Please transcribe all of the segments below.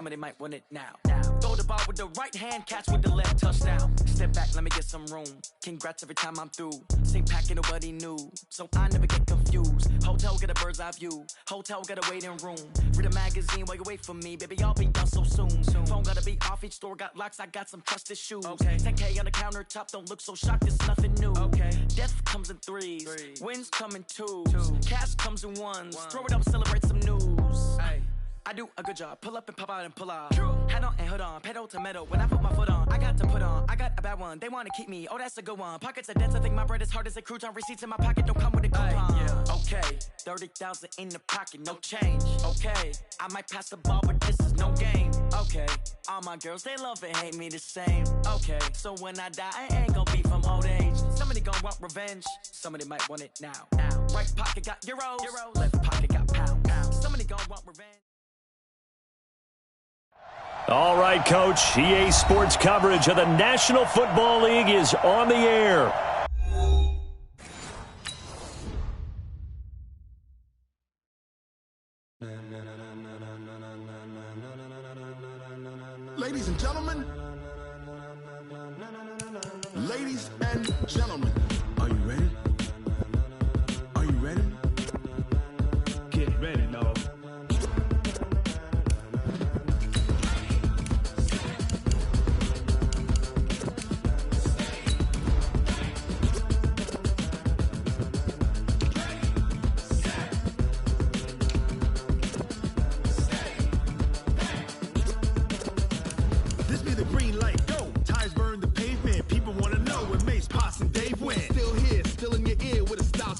Somebody might want it now. Throw the ball with the right hand, catch with the left, touchdown. Step back, let me get some room. Congrats every time I'm through. Same packet, nobody knew, so I never get confused. Hotel get a bird's eye view. Hotel got a waiting room. Read a magazine while you wait for me, baby. I'll be done so soon. Phone gotta be off, each store got locks. I got some trusted shoes. 10K on the countertop, don't look so shocked. It's nothing new. Death comes in threes. Wins come in twos. Cash comes in ones. Throw it up, celebrate some news. I do a good job. Pull up and pop out and pull out. Head on and hood on. Pedal to metal. When I put my foot on, I got to put on. I got a bad one. They want to keep me. Oh, that's a good one. Pockets are dense. I think my bread is hard as a crouton. Receipts in my pocket don't come with a coupon. Okay, 30,000 in the pocket, no change. Okay, I might pass the ball, but this is no game. Okay, all my girls, they love and hate me the same. Okay, so when I die, I ain't gonna be from old age. Somebody gonna want revenge. Somebody might want it now. Right pocket got euros. Left pocket got pounds. Somebody gonna want revenge. All right, Coach. EA Sports coverage of the National Football League is on the air. Ladies and gentlemen, ladies and gentlemen, are you ready? Are you ready? Get ready, no.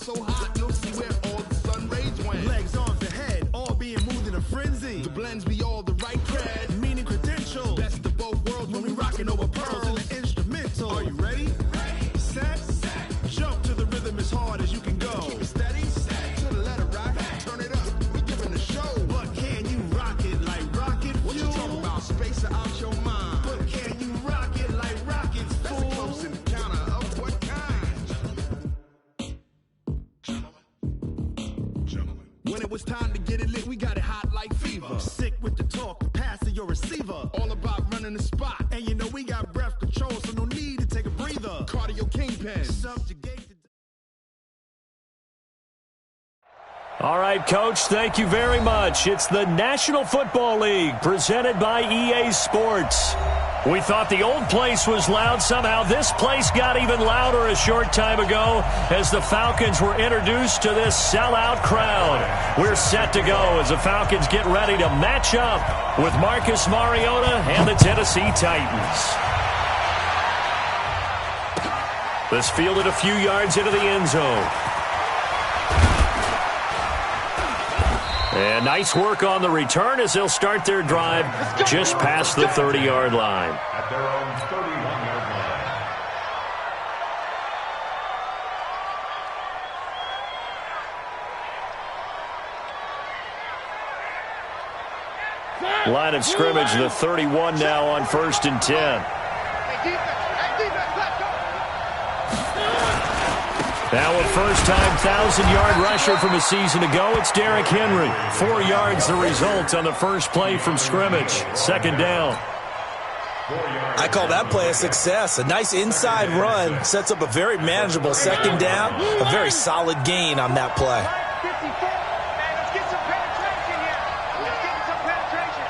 So hot, you'll see where all the sun rays went. Legs, arms, and head, all being moved in a frenzy. The blends be all the right cred, meaning credentials. Best of both worlds when we rockin' over pearls in the instrumental. Are you ready? Ready. Set. Jump to the rhythm as hard as you can go. Keep it steady. To the letter rock. Turn it up. We giving a show. But can you rock it like rocket fuel? What you talking about? Space it out your mind. But can you rock it like rockets, fool? That's a close encounter of what kind? When it was time to get it lit, we got it hot like fever. Sick with the talk, the pass to your receiver. All about running the spot. And you know we got breath control, so no need to take a breather. Cardio kingpin. Subjugate the... All right, Coach, thank you very much. It's the National Football League presented by EA Sports. We thought the old place was loud. Somehow this place got even louder a short time ago as the Falcons were introduced to this sellout crowd. We're set to go as the Falcons get ready to match up with Marcus Mariota and the Tennessee Titans. This fielded a few yards into the end zone. And nice work on the return as they'll start their drive just past the 30-yard line. At their own 31-yard line. Line of scrimmage, the 31 now on 1st and 10. Now a first-time 1,000-yard rusher from a season ago, it's Derrick Henry. 4 yards the result on the first play from scrimmage. Second down. I call that play a success. A nice inside run sets up a very manageable second down. A very solid gain on that play. Let's get some penetration here. Let's get some penetration.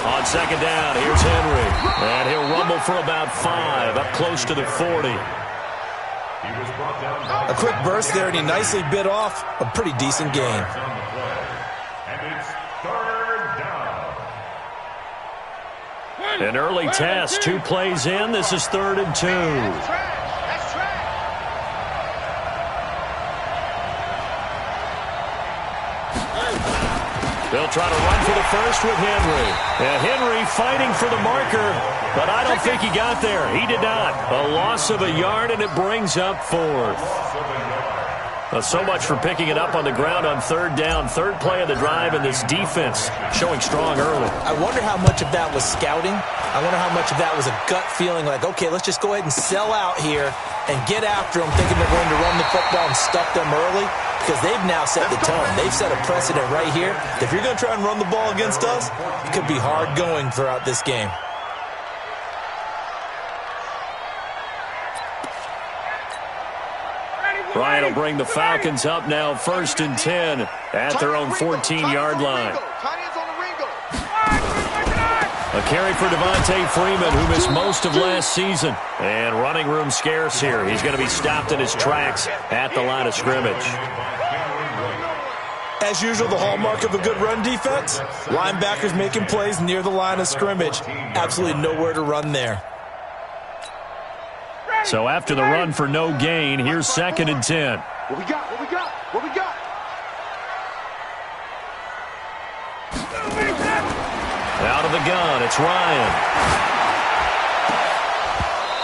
On second down, here's Henry. And he'll rumble for about 5, up close to the 40. A quick burst there, and he nicely bit off a pretty decent gain. And it's 3rd down. An early test, 2 plays in. This is 3rd and 2. That's trash. They'll try to run for the first with Henry. And Henry fighting for the marker, but I don't think he got there. He did not. A loss of a yard, and it brings up 4th. So much for picking it up on the ground on 3rd down. 3rd play of the drive, and this defense showing strong early. I wonder how much of that was scouting. I wonder how much of that was a gut feeling like, okay, let's just go ahead and sell out here and get after them, thinking they're going to run the football and stuff them early. because they've now set the tone. They've set a precedent right here. If you're going to try and run the ball against us, it could be hard going throughout this game. Bryant will bring the Falcons up now 1st and 10 at their own 14-yard line. A carry for Devontae Freeman, who missed most of last season. And running room scarce here. He's going to be stopped in his tracks at the line of scrimmage. As usual, the hallmark of a good run defense, linebackers making plays near the line of scrimmage. Absolutely nowhere to run there. So after the run for no gain, here's 2nd and 10. What we got? What we got? What we got? Out of the gun, it's Ryan.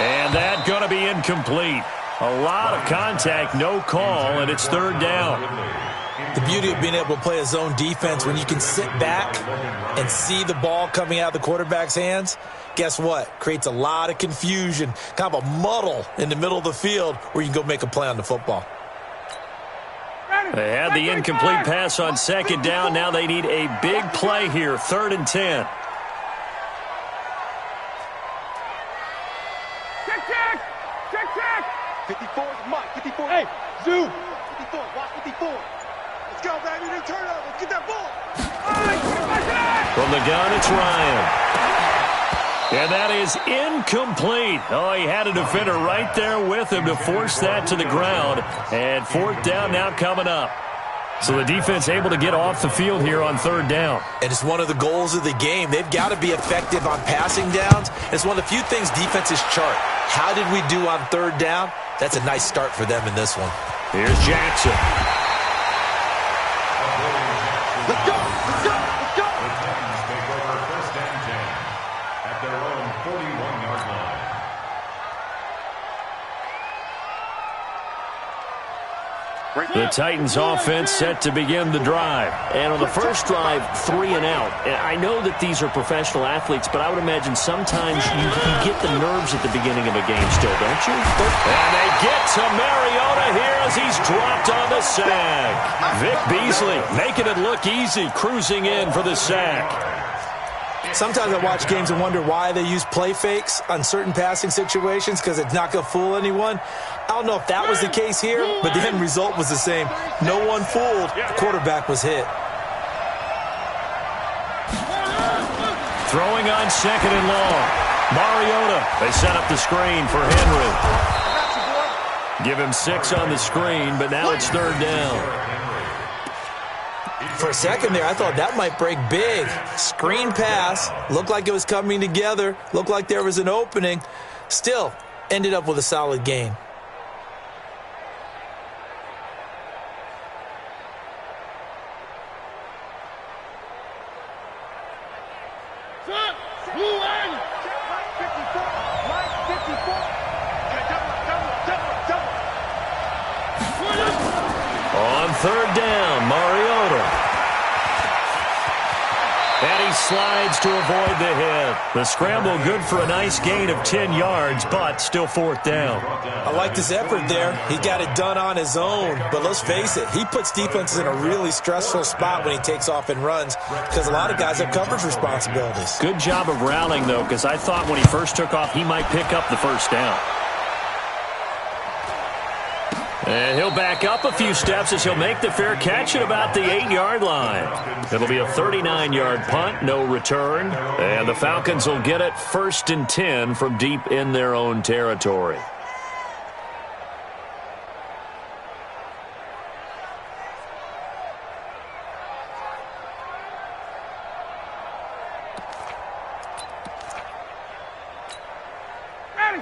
And that's going to be incomplete. A lot of contact, no call, and it's 3rd down. The beauty of being able to play a zone defense when you can sit back and see the ball coming out of the quarterback's hands, guess what? Creates a lot of confusion, kind of a muddle in the middle of the field where you can go make a play on the football. They had the incomplete pass on 2nd down. Now they need a big play here, 3rd and 10. Check. 54 is Mike. 54. Hey, Zoo. 54. Watch 54. Let's go, baby. New turnover. Get that ball. From the gun, it's Ryan. And that is incomplete. Oh, he had a defender right there with him to force that to the ground. And 4th down now coming up. So the defense able to get off the field here on 3rd down. And it's one of the goals of the game. They've got to be effective on passing downs. It's one of the few things defenses chart. How did we do on 3rd down? That's a nice start for them in this one. Here's Jackson. Let's go. Let's go. Let's go. The Titans take over 1st and 10 at their own 41-yard line. The Titans offense set to begin the drive. And on the first drive, 3 and out. And I know that these are professional athletes, but I would imagine sometimes you get the nerves at the beginning of a game still, don't you? And they get to Mariota here as he's dropped on the sack. Vic Beasley making it look easy, cruising in for the sack. Sometimes I watch games and wonder why they use play fakes on certain passing situations because it's not going to fool anyone. I don't know if that was the case here, but the end result was the same. No one fooled. The quarterback was hit. Throwing on 2nd and long. Mariota, they set up the screen for Henry. Give him 6 on the screen, but now it's 3rd down. For a second there, I thought that might break big. Screen pass, looked like it was coming together, looked like there was an opening. Still, ended up with a solid gain. On 3rd down, Mariota. And he slides to avoid the hit. The scramble good for a nice gain of 10 yards, but still 4th down. I like this effort there. He got it done on his own. But let's face it, he puts defenses in a really stressful spot when he takes off and runs because a lot of guys have coverage responsibilities. Good job of rallying, though, because I thought when he first took off, he might pick up the 1st down. And he'll back up a few steps as he'll make the fair catch at about the 8-yard line. It'll be a 39-yard punt, no return. And the Falcons will get it 1st and 10 from deep in their own territory.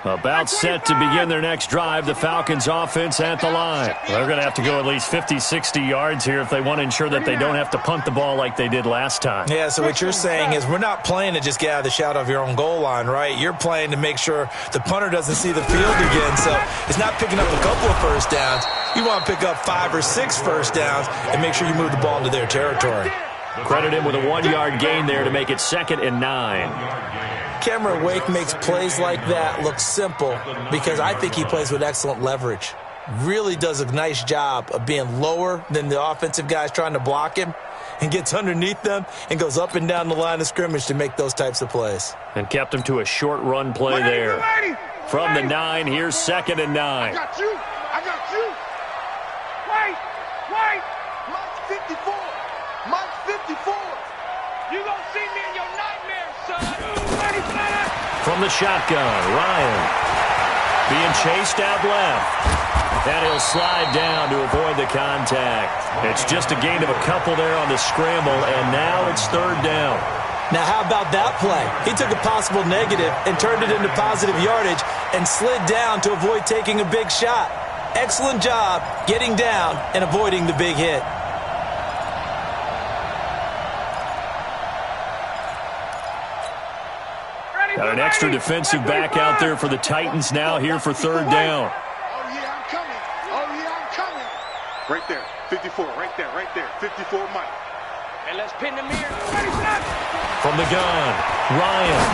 About set to begin their next drive, the Falcons offense at the line. They're going to have to go at least 50, 60 yards here if they want to ensure that they don't have to punt the ball like they did last time. Yeah, so what you're saying is we're not playing to just get out of the shadow of your own goal line, right? You're playing to make sure the punter doesn't see the field again. So it's not picking up a couple of 1st downs. You want to pick up 5 or 6 1st downs and make sure you move the ball into their territory. Credit him with a 1-yard gain there to make it 2nd and 9. Cameron Wake makes plays like that look simple because I think he plays with excellent leverage. really does a nice job of being lower than the offensive guys trying to block him and gets underneath them and goes up and down the line of scrimmage to make those types of plays. And kept him to a short run play there. From the 9, here's 2nd and 9. I got you. Wait. Mike's 54. Mike's 54. You gonna see me in your nightmares, son. From the shotgun, Ryan being chased out left. And he'll slide down to avoid the contact. It's just a gain of a couple there on the scramble, and now it's 3rd down. Now, how about that play? He took a possible negative and turned it into positive yardage and slid down to avoid taking a big shot. Excellent job getting down and avoiding the big hit. Got an extra defensive back out there for the Titans now here for 3rd down. Right there, 54, right there, 54 Mike. And let's pin the mirror. From the gun, Ryan.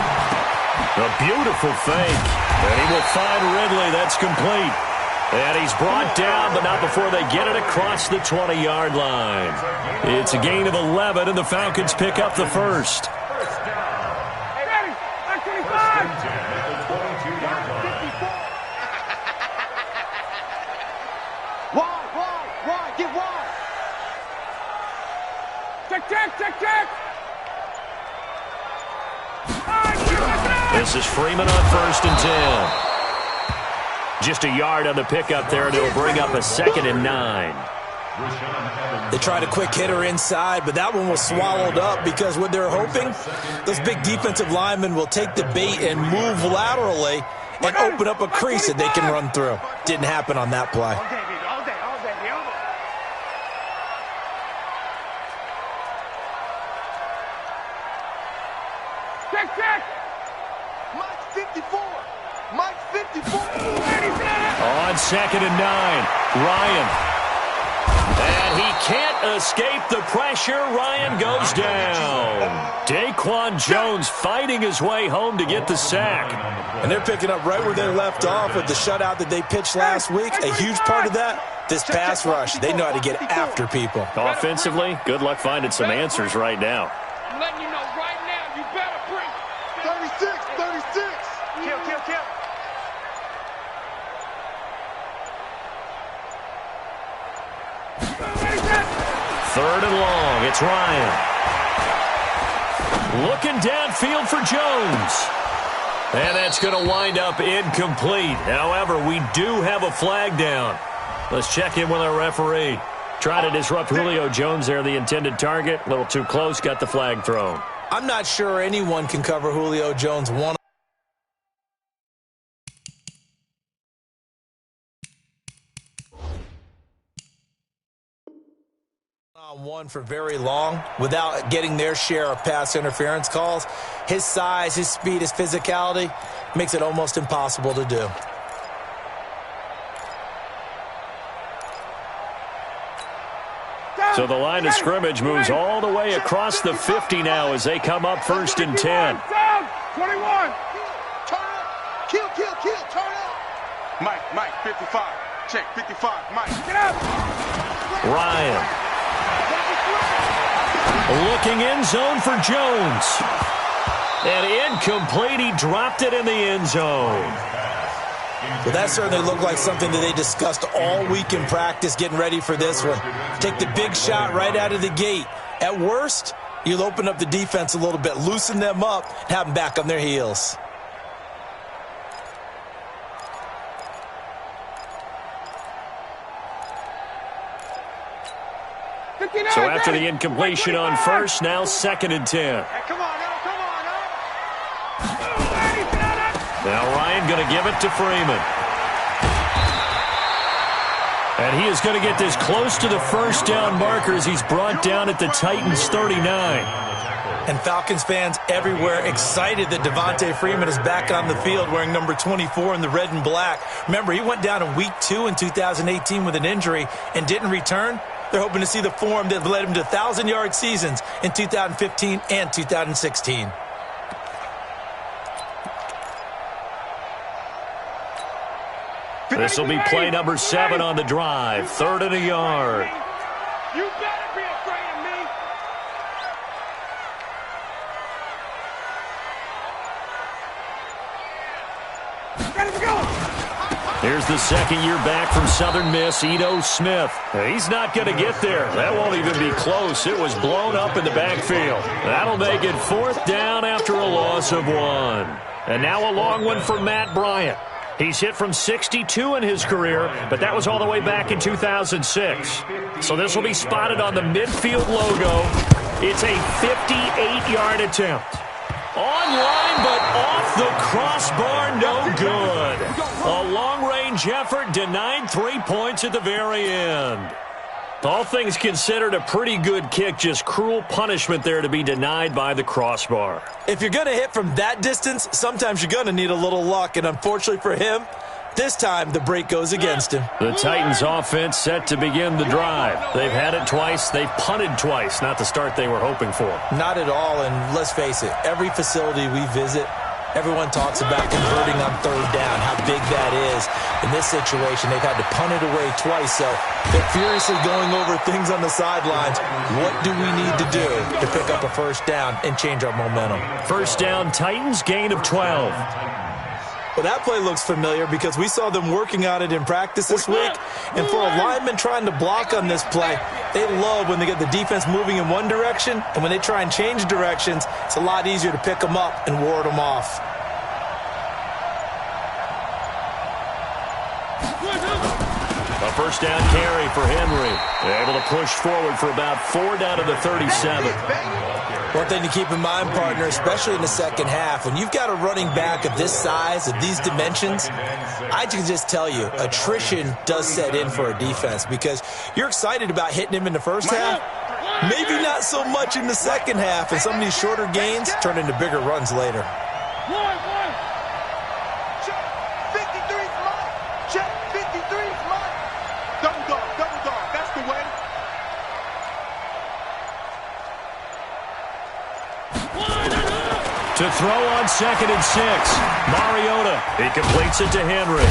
A beautiful fake. And he will find Ridley. That's complete. And he's brought down, but not before they get it across the 20-yard line. It's a gain of 11, and the Falcons pick up the first. Ready, 25. Wide, get wide. Check. This is Freeman on 1st and 10. Just a yard on the pickup there, and it'll bring up a 2nd and 9. They tried a quick hitter inside, but that one was swallowed up because what they're hoping, those big defensive linemen will take the bait and move laterally and open up a crease that they can run through. Didn't happen on that play. Check. Mike's 54. On 2nd and 9, Ryan. And he can't escape the pressure. Ryan goes down. Daquan Jones fighting his way home to get the sack. And they're picking up right where they left off with the shutout that they pitched last week. A huge part of that, this pass rush. They know how to get after people. Offensively, good luck finding some answers right now. I'm letting you know right now, you better bring 36. Kill. 3rd and long, it's Ryan. Looking downfield for Jones. And that's going to wind up incomplete. However, we do have a flag down. Let's check in with our referee. Trying to disrupt Julio Jones there, the intended target. A little too close, got the flag thrown. I'm not sure anyone can cover Julio Jones one-on-one for very long without getting their share of pass interference calls. His size, his speed, his physicality makes it almost impossible to do. So the line of scrimmage moves all the way across the 50 now as they come up 1st and 10. 21. Turn up. Kill. Turn up. Mike, 55. Check, 55. Mike. Get up. Ryan. Looking end zone for Jones. And incomplete. He dropped it in the end zone. Well, that certainly looked like something that they discussed all week in practice getting ready for this one. Take the big shot right out of the gate. At worst, you'll open up the defense a little bit, loosen them up, and have them back on their heels. So after the incompletion on 1st, now 2nd and 10. Come on. Now Ryan going to give it to Freeman. And he is going to get this close to the 1st down marker as he's brought down at the Titans 39. And Falcons fans everywhere excited that Devontae Freeman is back on the field wearing number 24 in the red and black. Remember, he went down in week 2 in 2018 with an injury and didn't return. They're hoping to see the form that led him to 1,000-yard seasons in 2015 and 2016. This will be play number 7 on the drive. 3rd and a yard. You better be afraid of me. Let's go. Here's the second year back from Southern Miss, Ito Smith. He's not going to get there. That won't even be close. It was blown up in the backfield. That'll make it 4th down after a loss of 1. And now a long one for Matt Bryant. He's hit from 62 in his career, but that was all the way back in 2006. So this will be spotted on the midfield logo. It's a 58-yard attempt. Online, but off the crossbar, no good. A long-range effort denied 3 points at the very end. All things considered, a pretty good kick, just cruel punishment there to be denied by the crossbar. If you're going to hit from that distance, sometimes you're going to need a little luck, and unfortunately for him, this time the break goes against him. The Titans offense set to begin the drive. They've had it twice. They've punted twice. Not the start they were hoping for. Not at all, and let's face it, every facility we visit, everyone talks about converting on 3rd down, how big that is. In this situation, they've had to punt it away twice, so they're furiously going over things on the sidelines. What do we need to do to pick up a 1st down and change our momentum? 1st down, Titans, gain of 12. Well, that play looks familiar because we saw them working on it in practice this week. And for a lineman trying to block on this play, they love when they get the defense moving in one direction. And when they try and change directions, it's a lot easier to pick them up and ward them off. A 1st down carry for Henry. They're able to push forward for about 4 down to the 37. One thing to keep in mind, partner, especially in the second half, when you've got a running back of this size, of these dimensions, I can just tell you, attrition does set in for a defense because you're excited about hitting him in the first half. Maybe not so much in the second half, and some of these shorter gains turn into bigger runs later. To throw on 2nd and 6. Mariota. He completes it to Henry.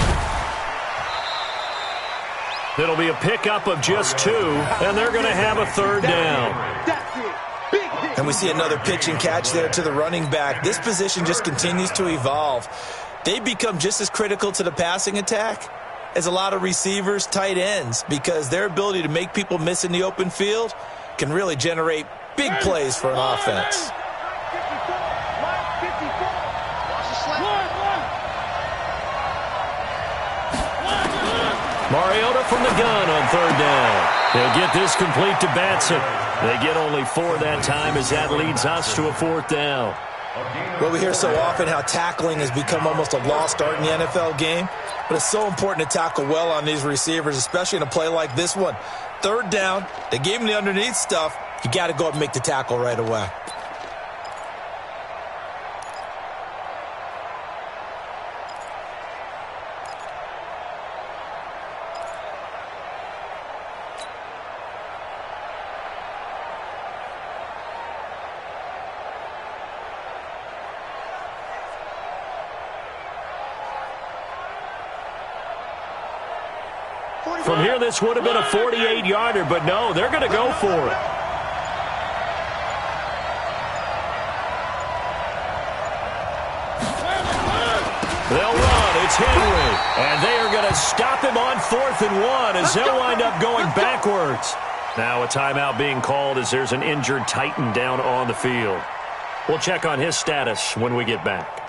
It'll be a pickup of just 2, and they're going to have a 3rd down. And we see another pitch and catch there to the running back. This position just continues to evolve. They become just as critical to the passing attack as a lot of receivers, tight ends, because their ability to make people miss in the open field can really generate big plays for an offense. Mariota from the gun on 3rd down. He'll get this complete to Batson. They get only 4 that time as that leads us to a 4th down. Well, we hear so often how tackling has become almost a lost art in the NFL game, but it's so important to tackle well on these receivers, especially in a play like this one. 3rd down, they gave him the underneath stuff. You got to go up and make the tackle right away. From here, this would have been a 48-yarder, but no, they're going to go for it. They'll run. It's Henry. And they are going to stop him on 4th and 1 as they'll wind up going backwards. Now a timeout being called as there's an injured Titan down on the field. We'll check on his status when we get back.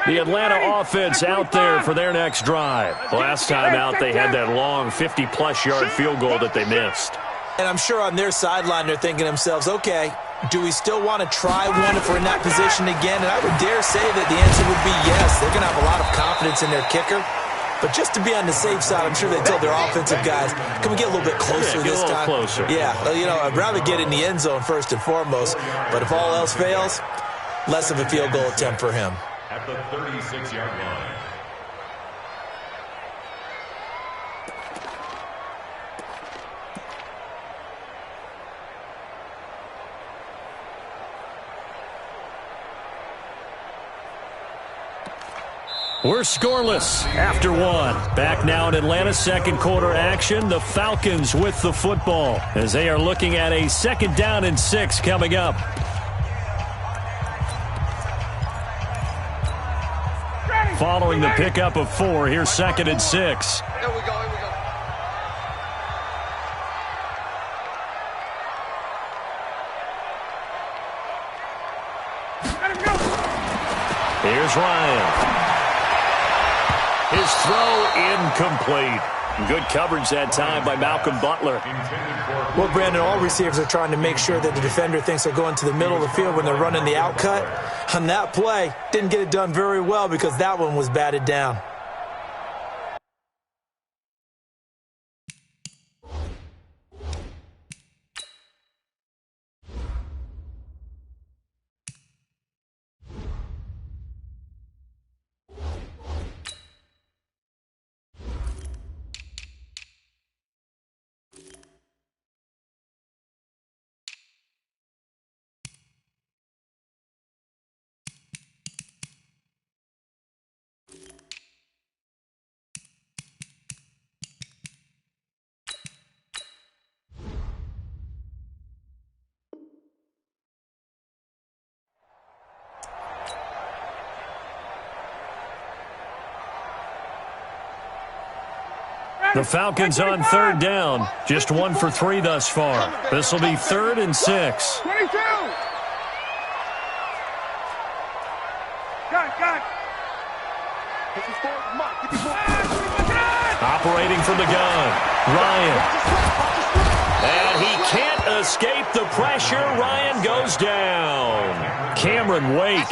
The Atlanta offense out there for their next drive. Last time out, they had that long 50-plus yard field goal that they missed. And I'm sure on their sideline they're thinking to themselves, okay, do we still want to try one if we're in that position again? And I would dare say that the answer would be yes. They're going to have a lot of confidence in their kicker. But just to be on the safe side, I'm sure they told their offensive guys, can we get a little bit closer this time? Closer. Yeah, you know, I'd rather get in the end zone first and foremost. But if all else fails, less of a field goal attempt for him. at the 36-yard line. We're scoreless after one. Back now in Atlanta's second quarter action. The Falcons with the football as they are looking at a 2nd down and 6 coming up. Following the pickup of 4, here's 2nd and 6. Here we go, here we go. Here's Ryan. His throw incomplete. Good coverage that time by Malcolm Butler. Well, Brandon, all receivers are trying to make sure that the defender thinks they're going to the middle of the field when they're running the out cut. On that play, didn't get it done very well because that one was batted down. The Falcons on 3rd down. Just 1 for 3 thus far. This will be 3rd and 6. 22! Got it. This is for Mike. Operating from the gun. Ryan. And he can't escape the pressure. Ryan goes down. Cameron Wake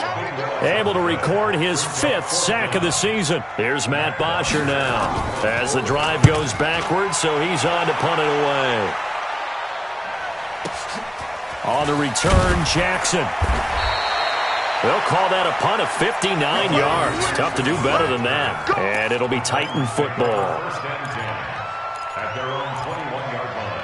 able to record his 5th sack of the season. Here's Matt Bosher now as the drive goes backwards, so he's on to punt it away. On the return, Jackson. They'll call that a punt of 59 yards. Tough to do better than that. And it'll be Titan football. 1st and 10 at their own 21-yard line.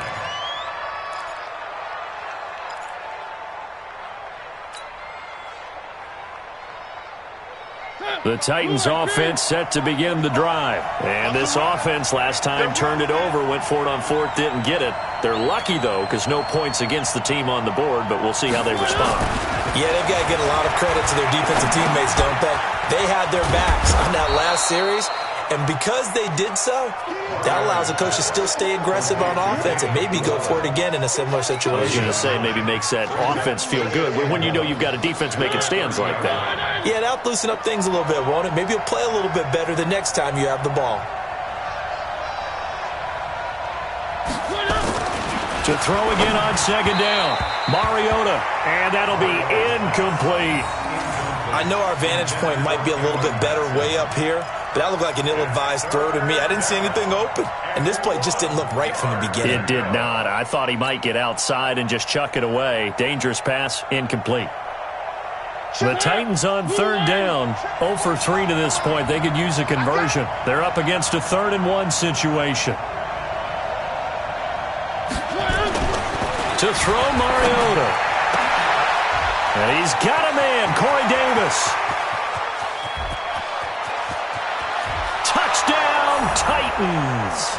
The Titans offense set to begin the drive. And this offense last time turned it over, went for it on 4th, didn't get it. They're lucky, though, because no points against the team on the board, but we'll see how they respond. Yeah, they've got to get a lot of credit to their defensive teammates, don't they? They had their backs on that last series, and because they did so, that allows the coach to still stay aggressive on offense and maybe go for it again in a similar situation. I was going to say maybe makes that offense feel good when you know you've got a defense making stands like that. Yeah, that'll loosen up things a little bit, won't it? Maybe you'll play a little bit better the next time you have the ball. To throw again on 2nd down. Mariota, and that'll be incomplete. I know our vantage point might be a little bit better way up here, but that looked like an ill-advised throw to me. I didn't see anything open, and this play just didn't look right from the beginning. It did not. I thought he might get outside and just chuck it away. Dangerous pass, incomplete. The Titans on 3rd down, 0 for 3 to this point. They could use a conversion. They're up against a 3rd and 1 situation. To throw, Mariota. And he's got a man, Corey Davis. Touchdown, Titans.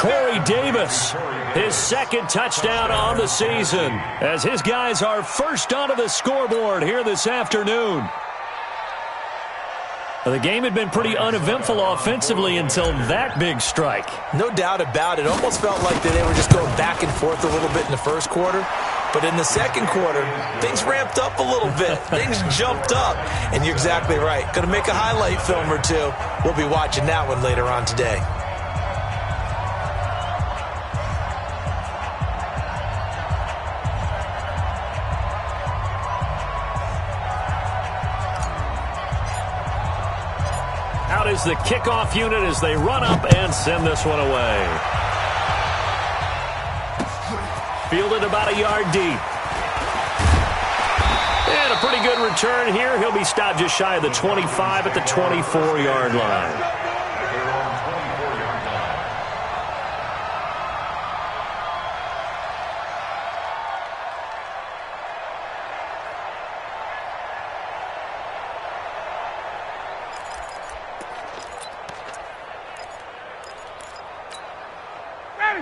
Corey Davis, his 2nd touchdown on the season, as his guys are first onto the scoreboard here this afternoon. The game had been pretty uneventful offensively until that big strike. No doubt about it. Almost felt like they were just going back and forth a little bit in the first quarter. But in the second quarter, things ramped up a little bit. Things jumped up. And you're exactly right. Going to make a highlight film or two. We'll be watching that one later on today. Out is the kickoff unit as they run up and send this one away. Fielded about a yard deep. And a pretty good return here. He'll be stopped just shy of the 25 at the 24-yard line.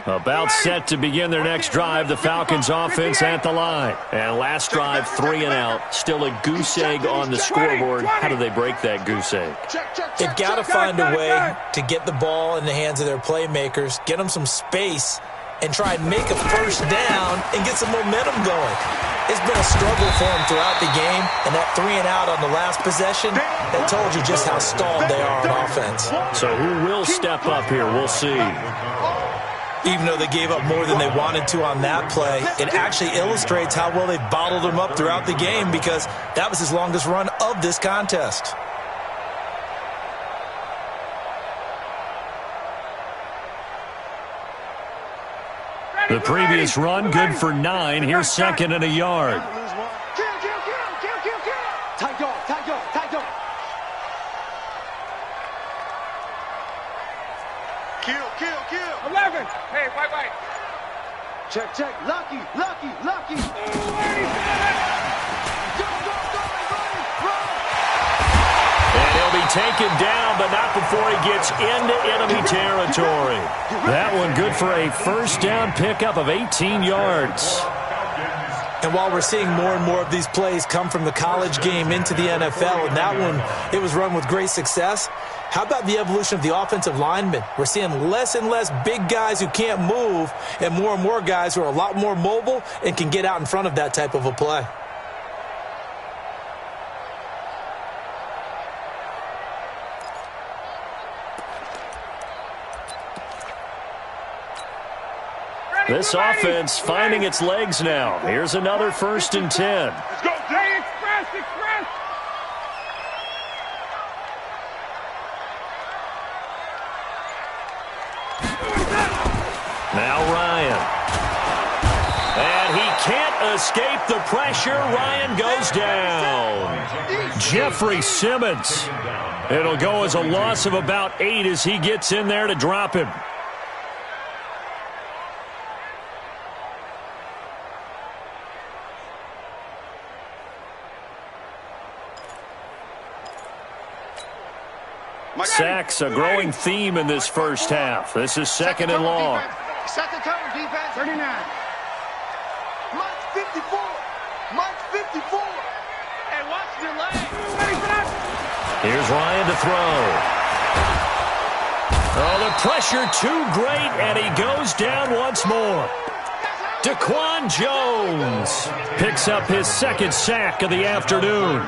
About set to begin their next drive, the Falcons offense at the line. And last drive, 3 and out. Still a goose egg on the scoreboard. How do they break that goose egg? They've got to find a way to get the ball in the hands of their playmakers, get them some space, and try and make a first down and get some momentum going. It's been a struggle for them throughout the game, and that 3 and out on the last possession, that told you just how stalled they are on offense. So who will step up here? We'll see. Even though they gave up more than they wanted to on that play, it actually illustrates how well they bottled them up throughout the game, because that was his longest run of this contest. The previous run, good for 9. Here's second and a yard. Tight dog, tight dog, tight dog. Kill. 11. Hey, white. Check. Lucky. And he'll be taken down, but not before he gets into enemy territory. That one good for a first down pickup of 18 yards. And while we're seeing more and more of these plays come from the college game into the NFL, and that one, it was run with great success, how about the evolution of the offensive linemen? We're seeing less and less big guys who can't move, and more guys who are a lot more mobile and can get out in front of that type of a play. This offense finding its legs now. Here's another 1st and 10. Let's go, Jay. Express. Now Ryan. And he can't escape the pressure. Ryan goes down. Jeffrey Simmons. It'll go as a loss of about 8 as he gets in there to drop him. Sacks, a growing theme in this first half. This is second and long. Second turn, defense. 39. Mike 54. And watch your leg. Here's Ryan to throw. Oh, the pressure too great, and he goes down once more. Daquan Jones picks up his second sack of the afternoon.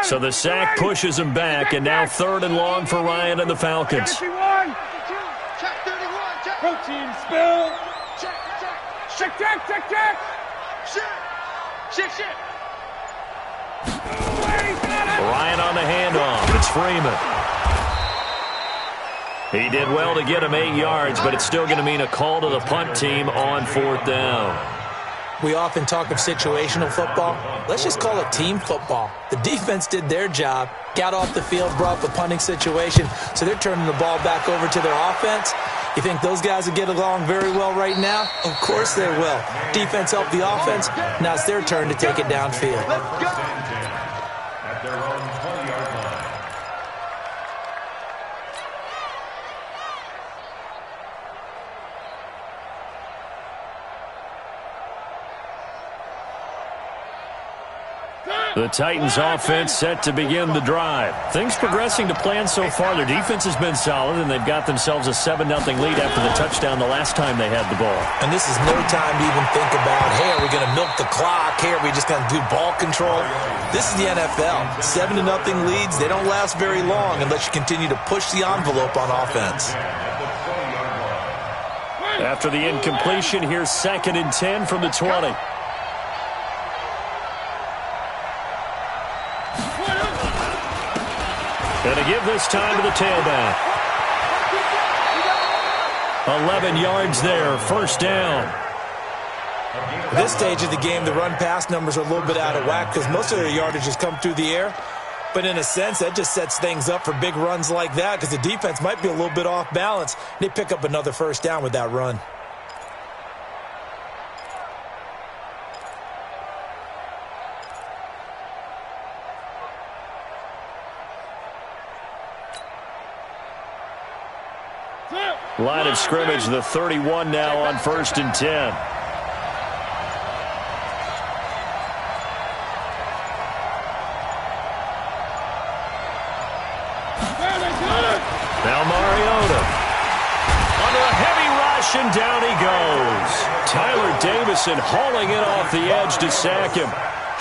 So the sack pushes him back, and now 3rd and long for Ryan and the Falcons. Check 31. Check. Protein spill. Check. Ryan on the handoff. It's Freeman. He did well to get him 8 yards, but it's still going to mean a call to the punt team on 4th down. We often talk of situational football. Let's just call it team football. The defense did their job, got off the field, brought the punting situation, so they're turning the ball back over to their offense. You think those guys will get along very well right now? Of course they will. Defense helped the offense. Now it's their turn to take it downfield. At their own 20-yard line. The Titans offense set to begin the drive. Things progressing to plan so far. Their defense has been solid, and they've got themselves a 7-0 lead after the touchdown the last time they had the ball. And this is no time to even think about, hey, are we going to milk the clock? Hey, are we just going to do ball control? This is the NFL. 7-0 leads, they don't last very long unless you continue to push the envelope on offense. After the incompletion, here's 2nd and 10 from the 20. And to give this time to the tailback. 11 yards there, first down. At this stage of the game, the run-pass numbers are a little bit out of whack because most of their yardage has come through the air. But in a sense, that just sets things up for big runs like that because the defense might be a little bit off balance. They pick up another first down with that run. Line of scrimmage, the 31 now on 1st and 10. Now Mariota. Under a heavy rush, and down he goes. Tyler Davison hauling it off the edge to sack him.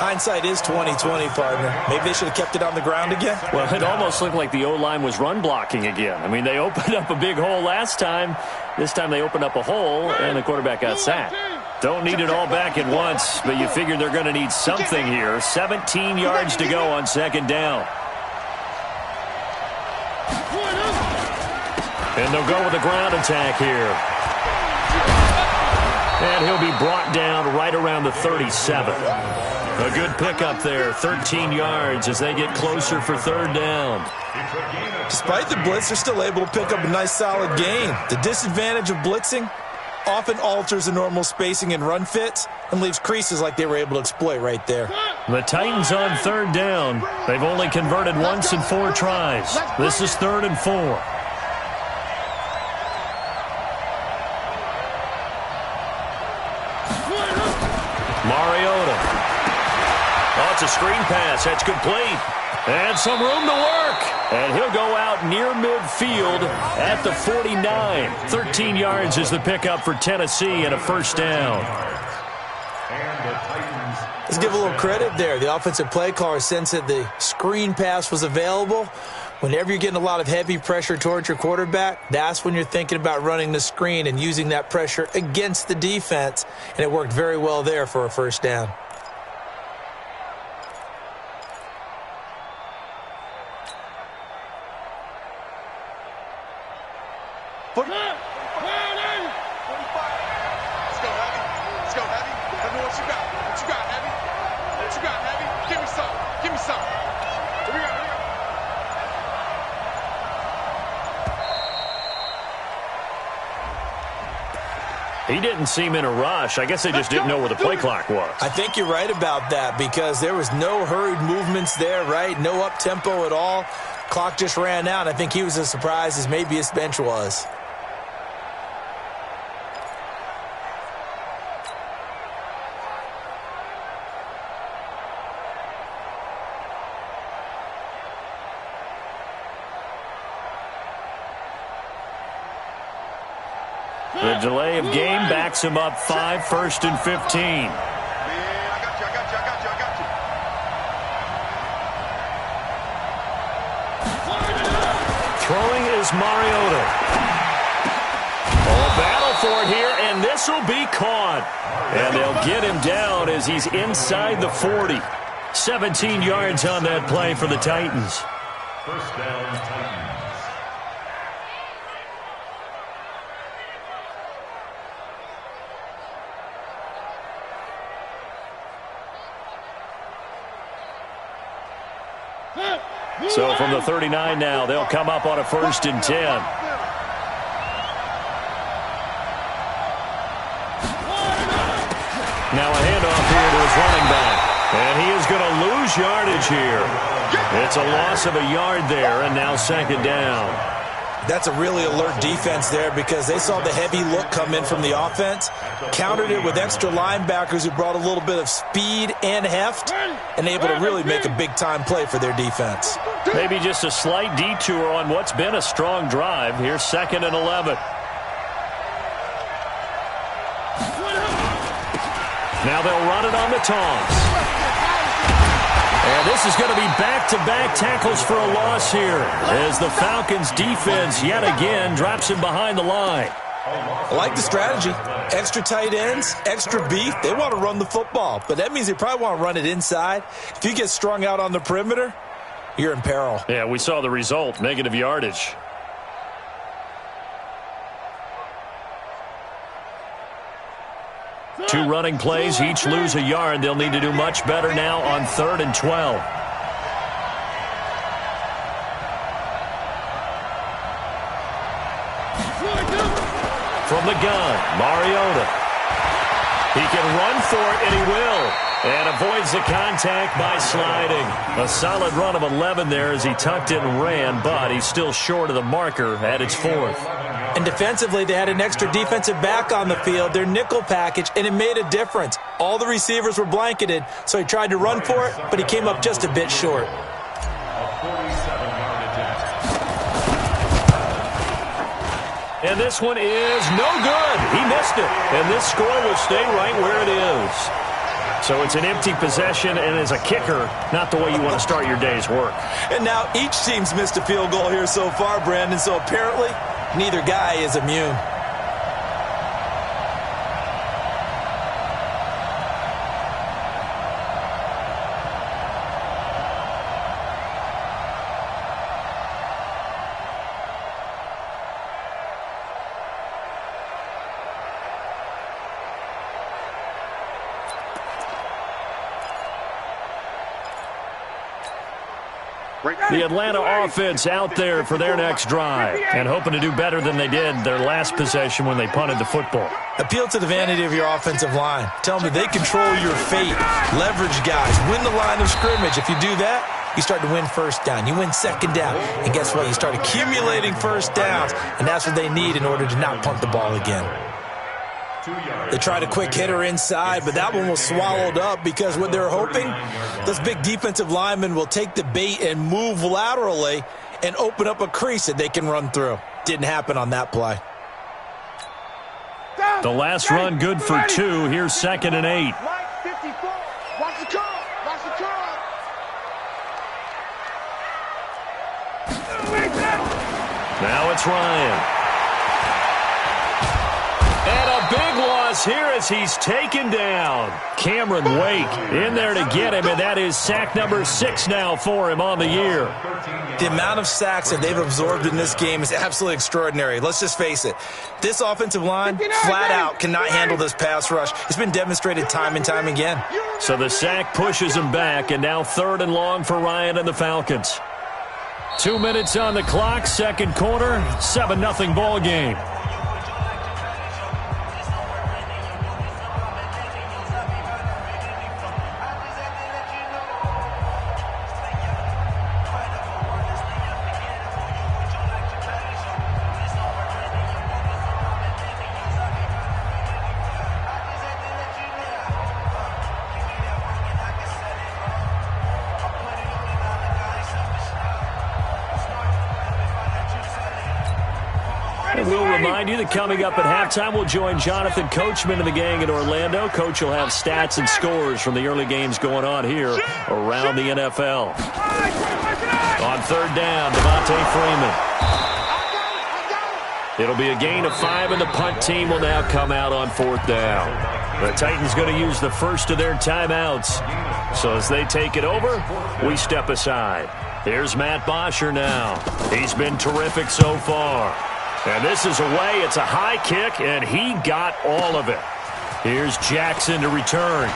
Hindsight is 20/20, partner. Maybe they should have kept it on the ground again. Well, it almost looked like the O-line was run blocking again. I mean, they opened up a big hole last time. This time they opened up a hole, and the quarterback got sacked. Don't need it all back at once, but you figure they're going to need something here. 17 yards to go on 2nd down. And they'll go with a ground attack here. And he'll be brought down right around the 37. A good pickup there, 13 yards as they get closer for 3rd down. Despite the blitz, they're still able to pick up a nice solid gain. The disadvantage of blitzing often alters the normal spacing and run fits and leaves creases like they were able to exploit right there. The Titans on 3rd down. They've only converted once in 4 tries. This is 3rd and 4. Mariota. Oh, it's a screen pass. That's complete. And some room to work. And he'll go out near midfield at the 49. 13 yards is the pickup for Tennessee and a first down. Let's give a little credit there. The offensive play caller sensed that the screen pass was available. Whenever you're getting a lot of heavy pressure towards your quarterback, that's when you're thinking about running the screen and using that pressure against the defense. And it worked very well there for a first down. He didn't seem in a rush. I guess they just didn't know where the play clock was. I think you're right about that because there was no hurried movements there, right? No up-tempo at all. Clock just ran out. I think he was as surprised as maybe his bench was. The delay of game backs him up 5, 1st and 15. I got you. Throwing is Mariota. Oh, battle for it here, and this will be caught. And they'll get him down as he's inside the 40. 17 yards on that play for the Titans. First down, Titans. So from the 39 now, they'll come up on a 1st and 10. Now a handoff here to his running back. And he is going to lose yardage here. It's a loss of a yard there, and now 2nd down. That's a really alert defense there because they saw the heavy look come in from the offense, countered it with extra linebackers who brought a little bit of speed and heft, and able to really make a big-time play for their defense. Maybe just a slight detour on what's been a strong drive. Here's 2nd and 11. Now they'll run it on the toss. And this is going to be back-to-back tackles for a loss here as the Falcons' defense yet again drops him behind the line. I like the strategy. Extra tight ends, extra beef. They want to run the football, but that means they probably want to run it inside. If you get strung out on the perimeter, you're in peril. Yeah, we saw the result, negative yardage. Two running plays, each lose a yard. They'll need to do much better now on 3rd and 12. From the gun, Mariota. He can run for it, and he will. And avoids the contact by sliding. A solid run of 11 there as he tucked it and ran, but he's still short of the marker at its 4th. And defensively, they had an extra defensive back on the field, their nickel package, and it made a difference. All the receivers were blanketed, so he tried to run for it, but he came up just a bit short. And this one is no good. He missed it. And this score will stay right where it is. So it's an empty possession, and as a kicker, not the way you want to start your day's work. And now each team's missed a field goal here so far, Brandon, so apparently neither guy is immune. The Atlanta offense out there for their next drive and hoping to do better than they did their last possession when they punted the football. Appeal to the vanity of your offensive line. Tell them that they control your fate. Leverage guys. Win the line of scrimmage. If you do that, you start to win first down. You win second down. And guess what? You start accumulating first downs. And that's what they need in order to not punt the ball again. They tried a quick hitter inside, but that one was swallowed up because what they're hoping, those big defensive linemen will take the bait and move laterally and open up a crease that they can run through. Didn't happen on that play. The last run good for 2. Here's 2nd and 8. Watch the curl. Watch the curl. Now it's Ryan. And a big loss here as he's taken down. Cameron Wake in there to get him, and that is sack number 6 now for him on the year. The amount of sacks that they've absorbed in this game is absolutely extraordinary. Let's just face it. This offensive line, flat out, cannot handle this pass rush. It's been demonstrated time and time again. So the sack pushes him back, and now 3rd and long for Ryan and the Falcons. 2 minutes on the clock, second quarter, 7-0 ball game. We'll remind you that coming up at halftime, we'll join Jonathan Coachman and the gang in Orlando. Coach will have stats and scores from the early games going on here around the NFL. On 3rd down, Devontae Freeman. It'll be a gain of 5, and the punt team will now come out on 4th down. The Titans going to use the first of their timeouts. So as they take it over, we step aside. Here's Matt Bosher now. He's been terrific so far. And this is away. It's a high kick, and he got all of it. Here's Jackson to return.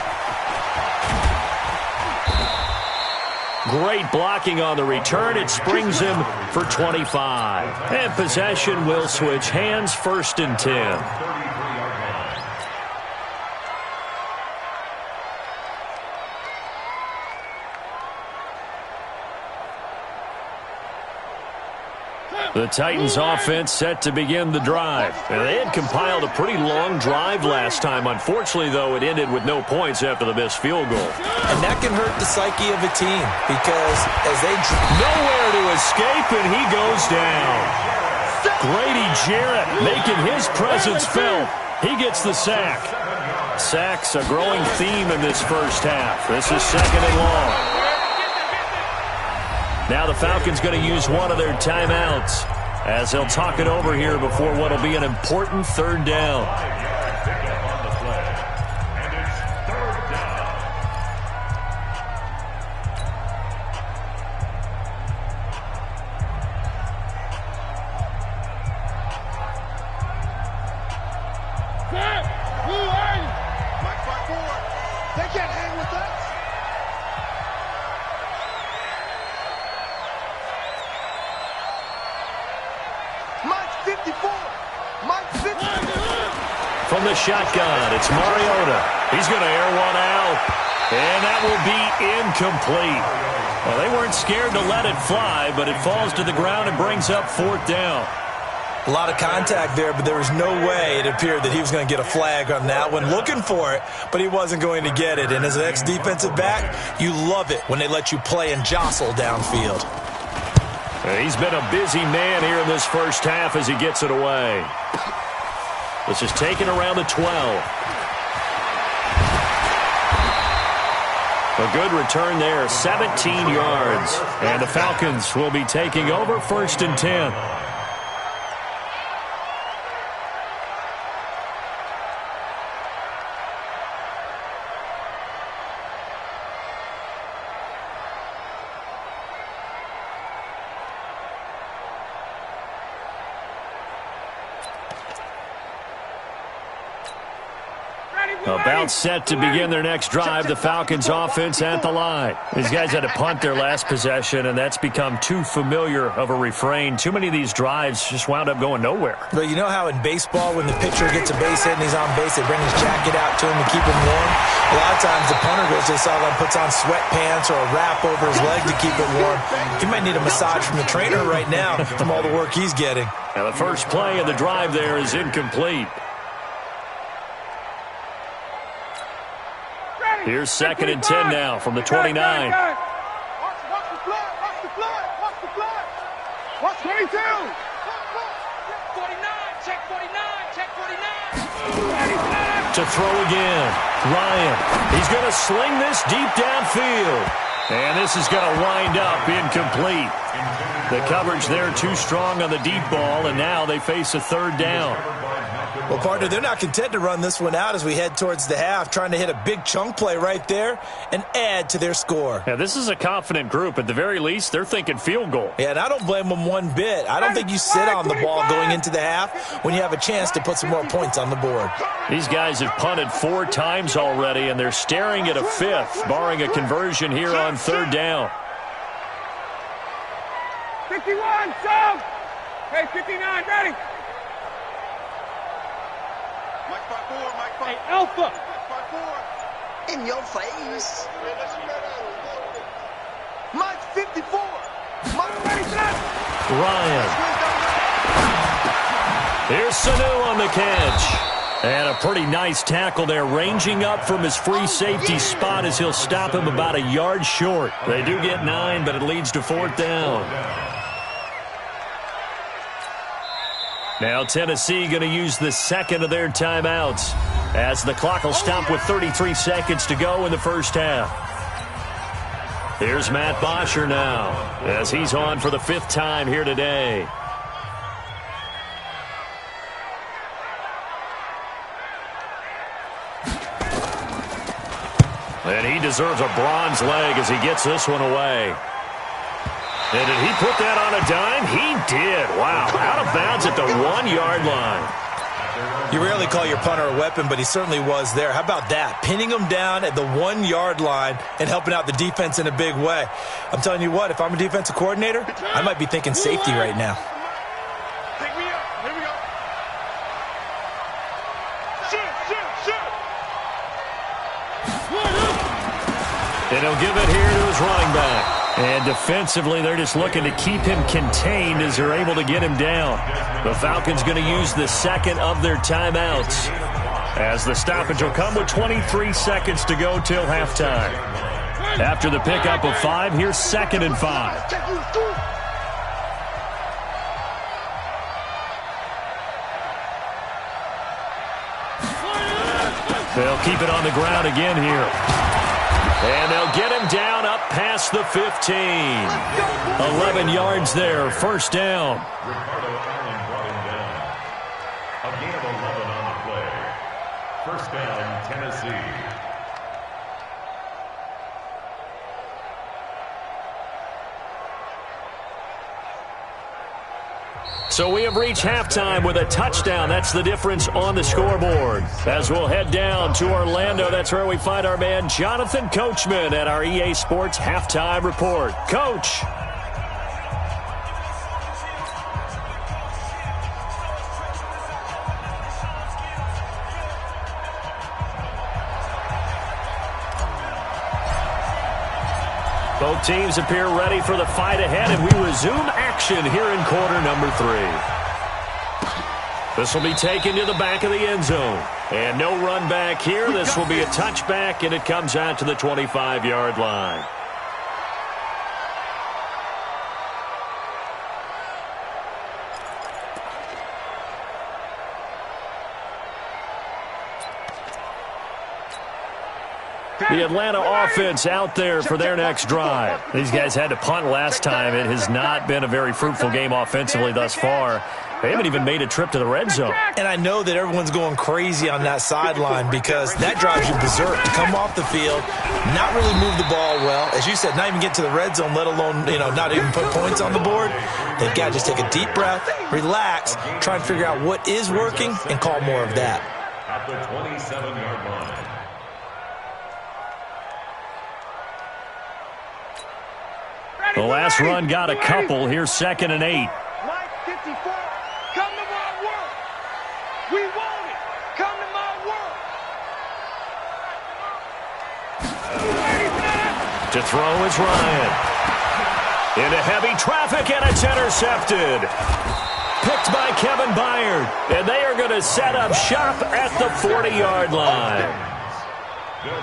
Great blocking on the return. It springs him for 25. And possession will switch hands, 1st and 10. The Titans offense set to begin the drive. And they had compiled a pretty long drive last time. Unfortunately, though, it ended with no points after the missed field goal. And that can hurt the psyche of a team because as they... Nowhere to escape, and he goes down. Grady Jarrett making his presence felt. He gets the sack. Sacks a growing theme in this first half. This is 2nd and long. Now the Falcons going to use one of their timeouts as they'll talk it over here before what will be an important 3rd down. can't hang with us. Mike's 54. Mike's 50. From the shotgun, it's Mariota. He's going to air one out, and that will be incomplete. Well, they weren't scared to let it fly, but it falls to the ground and brings up 4th down. A lot of contact there, but there was no way it appeared that he was going to get a flag on that one. Looking for it, but he wasn't going to get it. And as an ex-defensive back, you love it when they let you play and jostle downfield. He's been a busy man here in this first half as he gets it away. This is taken around the 12. A good return there, 17 yards. And the Falcons will be taking over 1st and 10. About set to begin their next drive, the Falcons offense at the line. These guys had to punt their last possession, and that's become too familiar of a refrain. Too many of these drives just wound up going nowhere. But you know how in baseball, when the pitcher gets a base hit and he's on base, they bring his jacket out to him to keep him warm? A lot of times the punter goes to the sideline, puts on sweatpants or a wrap over his leg to keep it warm. He might need a massage from the trainer right now from all the work he's getting. Now the first play of the drive there is incomplete. Here's 2nd and 10 now from the 29. Watch the flood. Watch the flood. Watch the flood. Watch 22. 49. Check 49. Check 49. To throw again. Ryan. He's going to sling this deep downfield. And this is going to wind up incomplete. The coverage there too strong on the deep ball, and now they face a 3rd down. Well, partner, they're not content to run this one out as we head towards the half, trying to hit a big chunk play right there and add to their score. Yeah, this is a confident group. At the very least, they're thinking field goal. Yeah, and I don't blame them one bit. I don't think you sit on the ball going into the half when you have a chance to put some more points on the board. These guys have punted 4 times already, and they're staring at a 5th, barring a conversion here on 3rd down. 51, sub. Hey, 59, ready. Hey, Alpha! In your face. Mike 54. Mike Ryan. Here's Sanu on the catch. And a pretty nice tackle there, ranging up from his free safety spot as he'll stop him about a yard short. They do get 9, but it leads to 4th down. Now Tennessee going to use the 2nd of their timeouts as the clock will stop with 33 seconds to go in the first half. Here's Matt Bosher now as he's on for the 5th time here today. And he deserves a bronze leg as he gets this one away. And did he put that on a dime? He did. Wow. Out of bounds at the 1-yard line. You rarely call your punter a weapon, but he certainly was there. How about that? Pinning him down at the 1-yard line and helping out the defense in a big way. I'm telling you what, if I'm a defensive coordinator, I might be thinking safety right now. Pick me up. Here we go. Shoot. And he'll give it here to his running back. And defensively, they're just looking to keep him contained as they're able to get him down. The Falcons going to use the 2nd of their timeouts as the stoppage will come with 23 seconds to go till halftime. After the pickup of 5, here's 2nd and 5. They'll keep it on the ground again here. And they'll get him down up past the 15. 11 yards there, 1st down. Ricardo Allen brought him down. A gain of 11 on the play. 1st down, Tennessee. So we have reached halftime with a touchdown. That's the difference on the scoreboard. As we'll head down to Orlando, that's where we find our man Jonathan Coachman at our EA Sports Halftime Report. Coach. Both teams appear ready for the fight ahead, and we resume action here in quarter number 3. This will be taken to the back of the end zone. And no run back here. This will be a touchback, and it comes out to the 25-yard line. The Atlanta offense out there for their next drive. These guys had to punt last time. It has not been a very fruitful game offensively thus far. They haven't even made a trip to the red zone. And I know that everyone's going crazy on that sideline because that drives you berserk. To come off the field, not really move the ball well. As you said, not even get to the red zone, let alone, not even put points on the board. They've got to just take a deep breath, relax, try and figure out what is working and call more of that. At the 27-yard line. The last run got a couple. Here's 2nd and 8. Mike 54, come to my world. We want it. Come to my world. To throw is Ryan. Into heavy traffic, and it's intercepted. Picked by Kevin Byard. And they are going to set up shop at the 40-yard line.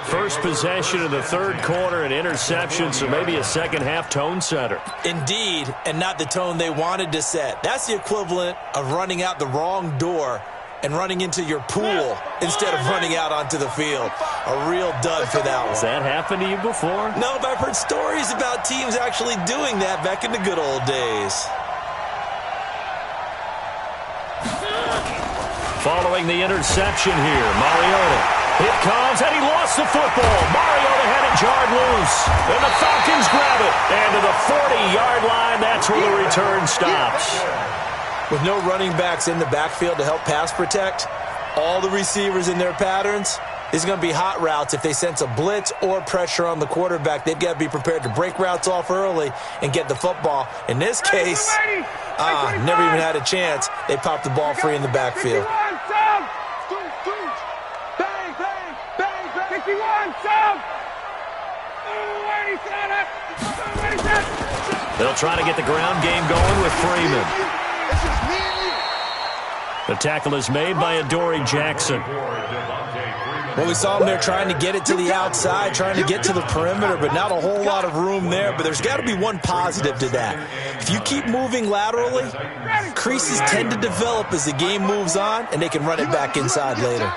First possession of the third quarter, an interception, so maybe a second-half tone setter. Indeed, and not the tone they wanted to set. That's the equivalent of running out the wrong door and running into your pool instead of running out onto the field. A real dud for that one. Has that happened to you before? No, but I've heard stories about teams actually doing that back in the good old days. Following the interception here, Mariota. It comes, and he lost the football. Mariota had it jarred loose, and the Falcons grab it. And to the 40-yard line, that's where the return stops. With no running backs in the backfield to help pass protect, all the receivers in their patterns, these are going to be hot routes. If they sense a blitz or pressure on the quarterback, they've got to be prepared to break routes off early and get the football. In this case, never even had a chance. They popped the ball free in the backfield. They'll try to get the ground game going with Freeman. The tackle is made by Adoree Jackson. Well, we saw him there trying to get it to the outside, trying to get to the perimeter, but not a whole lot of room there. But there's got to be one positive to that. If you keep moving laterally, creases tend to develop as the game moves on, and they can run it back inside later.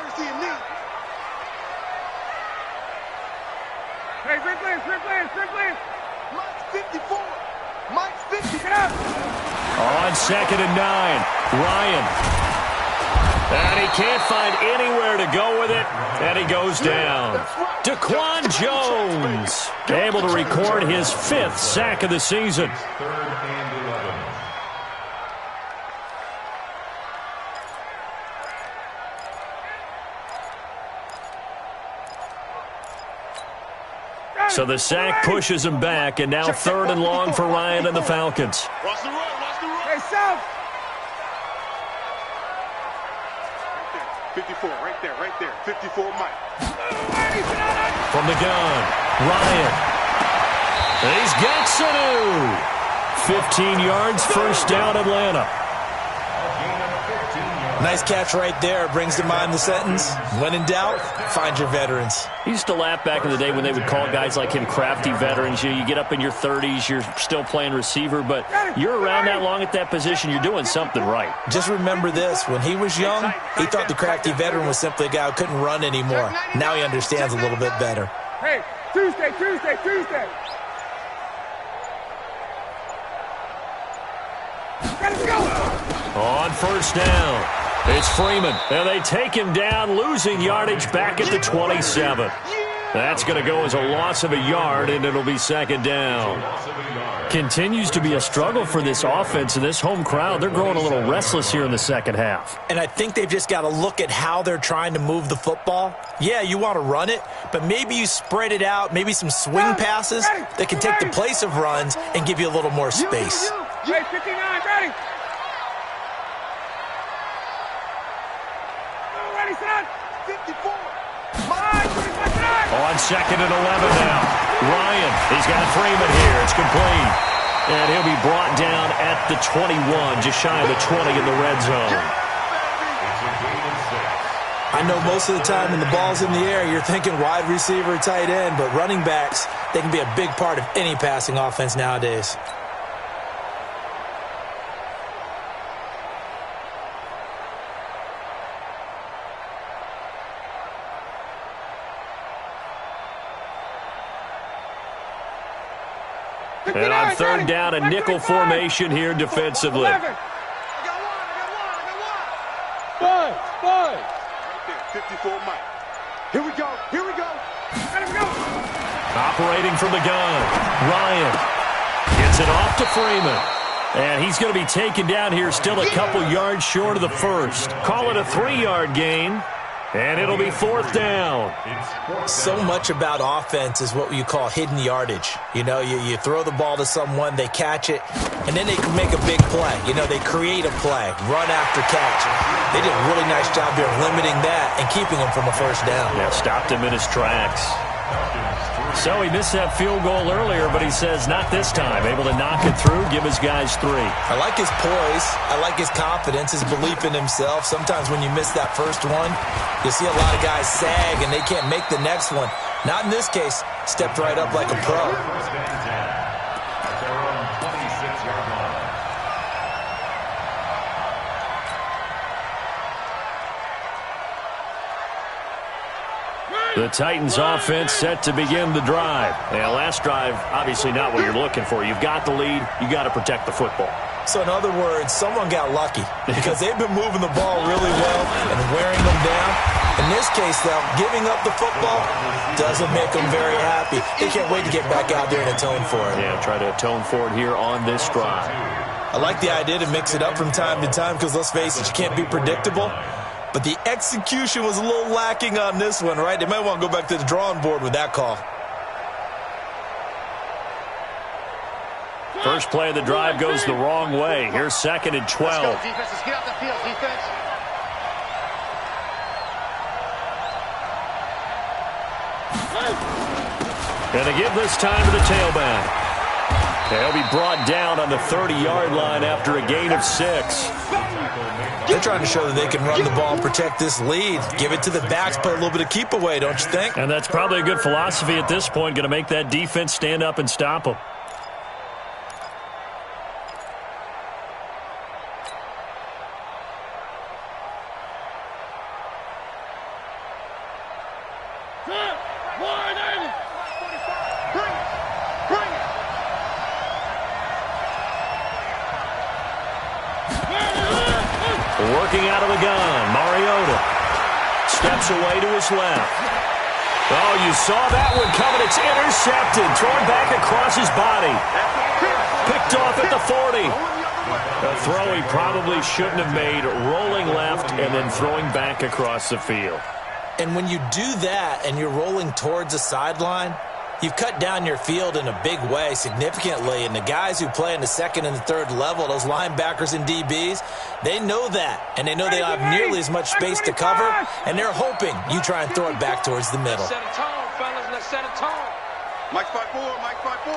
On 2nd and 9, Ryan. And he can't find anywhere to go with it, and he goes down. Daquan Jones, able to record his 5th sack of the season. 3rd and 11. So the sack pushes him back, and now 3rd and long for Ryan and the Falcons. Watch the run, watch the run. Hey, South. 54, right there. 54, Mike. From the gun, Ryan. And he's got Sanu. 15 yards, first down, Atlanta. Nice catch right there. Brings to mind the sentence, when in doubt, find your veterans. He used to laugh back in the day when they would call guys like him crafty veterans. You get up in your 30s, you're still playing receiver, but you're around that long at that position, you're doing something right. Just remember this, when he was young, he thought the crafty veteran was simply a guy who couldn't run anymore. Now he understands a little bit better. Hey, Tuesday. Let's go. On first down, it's Freeman, and they take him down, losing yardage back at the 27. That's going to go as a loss of a yard, and it'll be second down. Continues to be a struggle for this offense and this home crowd. They're growing a little restless here in the second half. And I think they've just got to look at how they're trying to move the football. Yeah, you want to run it, but maybe you spread it out, maybe some swing passes that can take the place of runs and give you a little more space. Hey, 59, ready. Ready, son. 54. On second and 11 now. Ryan, he's got Freeman here. It's complete. And he'll be brought down at the 21, just shy of the 20 in the red zone. I know most of the time when the ball's in the air, you're thinking wide receiver, tight end, but running backs, they can be a big part of any passing offense nowadays. And on third down, a nickel formation here defensively. 5. 54 Mike. Here we go. Let him go. Operating from the gun. Ryan gets it off to Freeman. And he's going to be taken down here still a couple yards short of the first. Call it a 3-yard gain. And it'll be fourth down. So much about offense is what you call hidden yardage. You know, you throw the ball to someone, they catch it, and then they can make a big play. You know, they create a play, run after catch. They did a really nice job here limiting that and keeping him from a first down. Yeah, stopped him in his tracks. So he missed that field goal earlier, but he says not this time. Able to knock it through, give his guys 3. I like his poise. I like his confidence, his belief in himself. Sometimes when you miss that first one, you see a lot of guys sag and they can't make the next one. Not in this case. Stepped right up like a pro. The Titans offense set to begin the drive. Now, last drive, obviously not what you're looking for. You've got the lead. You got to protect the football. So in other words, someone got lucky because they've been moving the ball really well and wearing them down. In this case, though, giving up the football doesn't make them very happy. They can't wait to get back out there and atone for it. Yeah, try to atone for it here on this drive. I like the idea to mix it up from time to time because, let's face it, you can't be predictable. But the execution was a little lacking on this one, right? They might want to go back to the drawing board with that call. First play of the drive goes the wrong way. Here's second and 12. Let's go, defense. Let's get out the field, defense. And they give this time to the tailback. They'll be brought down on the 30-yard line after a gain of 6. They're trying to show that they can run the ball and protect this lead. Give it to the backs, play a little bit of keep away, don't you think? And that's probably a good philosophy at this point, going to make that defense stand up and stop them. Working out of the gun, Mariota steps away to his left. Oh, you saw that one coming. It's intercepted, thrown back across his body. Picked off at the 40. A throw he probably shouldn't have made, rolling left and then throwing back across the field. And when you do that and you're rolling towards the sideline, you've cut down your field in a big way, significantly. And the guys who play in the second and the third level, those linebackers and DBs, they know that. And they know they don't have nearly as much space to cover. And they're hoping you try and throw it back towards the middle. Let's set a tone, fellas. Let's set a tone. Mike 5-4, Mike 5-4,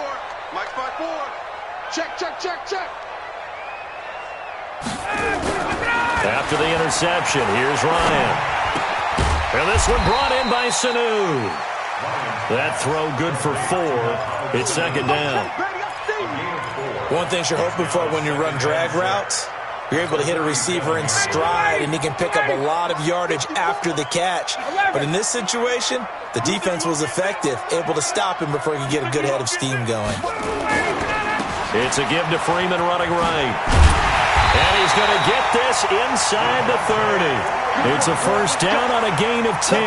Mike 5-4. Check. After the interception, here's Ryan. And this one brought in by Sanu. That throw good for 4. It's second down. One thing you're hoping for when you run drag routes, you're able to hit a receiver in stride, and he can pick up a lot of yardage after the catch. But in this situation, the defense was effective, able to stop him before he could get a good head of steam going. It's a give to Freeman running right. And he's going to get this inside the 30. It's a first down on a gain of 10.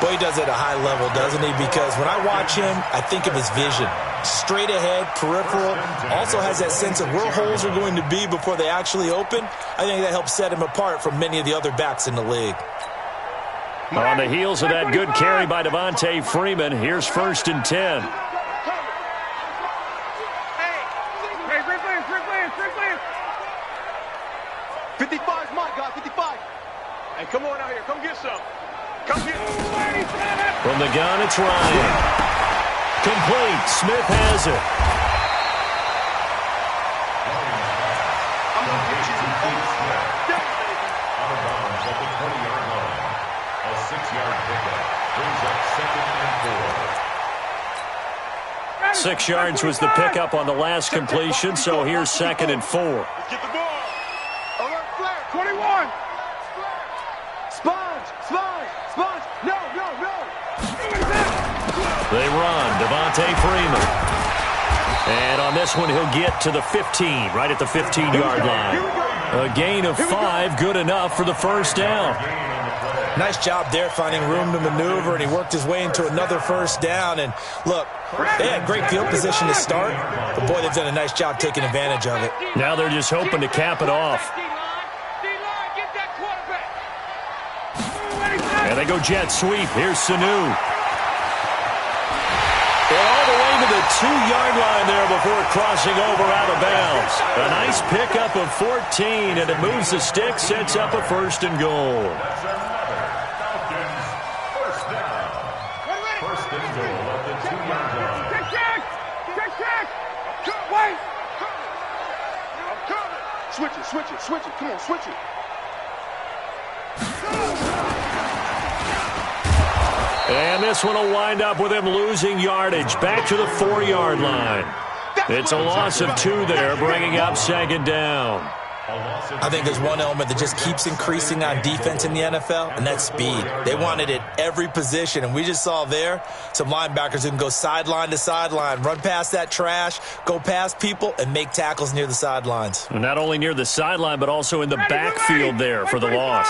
Boy, he does it at a high level, doesn't he? Because when I watch him, I think of his vision. Straight ahead, peripheral, also has that sense of where holes are going to be before they actually open. I think that helps set him apart from many of the other backs in the league. On the heels of that good carry by Devontae Freeman, here's 1st and 10. Hey, 55's mine, guys, 55. Hey, come on out here. Come get some. Come get some. From the gun, it's Ryan. Complete. Smith has it. I'm going to get you. Out of bounds at the 20-yard line. A 6-yard pickup brings up 2nd and 4. 6 yards was the pickup on the last completion, so here's 2nd and 4. Let's get the ball. Alert, flare. 21. Sponge. No. They run. Devontae Freeman. And on this one, he'll get to the 15, right at the 15-yard line. A gain of 5, good enough for the 1st down. Nice job there finding room to maneuver, and he worked his way into another 1st down. And look, they had great field position to start, but boy, they've done a nice job taking advantage of it. Now they're just hoping to cap it off. And they go jet sweep. Here's Sanu. All the way to the 2-yard line there before crossing over out of bounds. A nice pickup of 14, and it moves the stick, sets up a 1st and goal. That's another Falcons 1st down. 1st and goal at the 2-yard line. Check. Wait. I'm coming. Switch it. Come on, switch it. And this one will wind up with him losing yardage back to the 4-yard line. It's a loss of 2 there, bringing up 2nd down. I think there's one element that just keeps increasing on defense in the NFL, and that's speed. They want it at every position, and we just saw there some linebackers who can go sideline to sideline, run past that trash, go past people, and make tackles near the sidelines. Not only near the sideline, but also in the backfield there for the loss.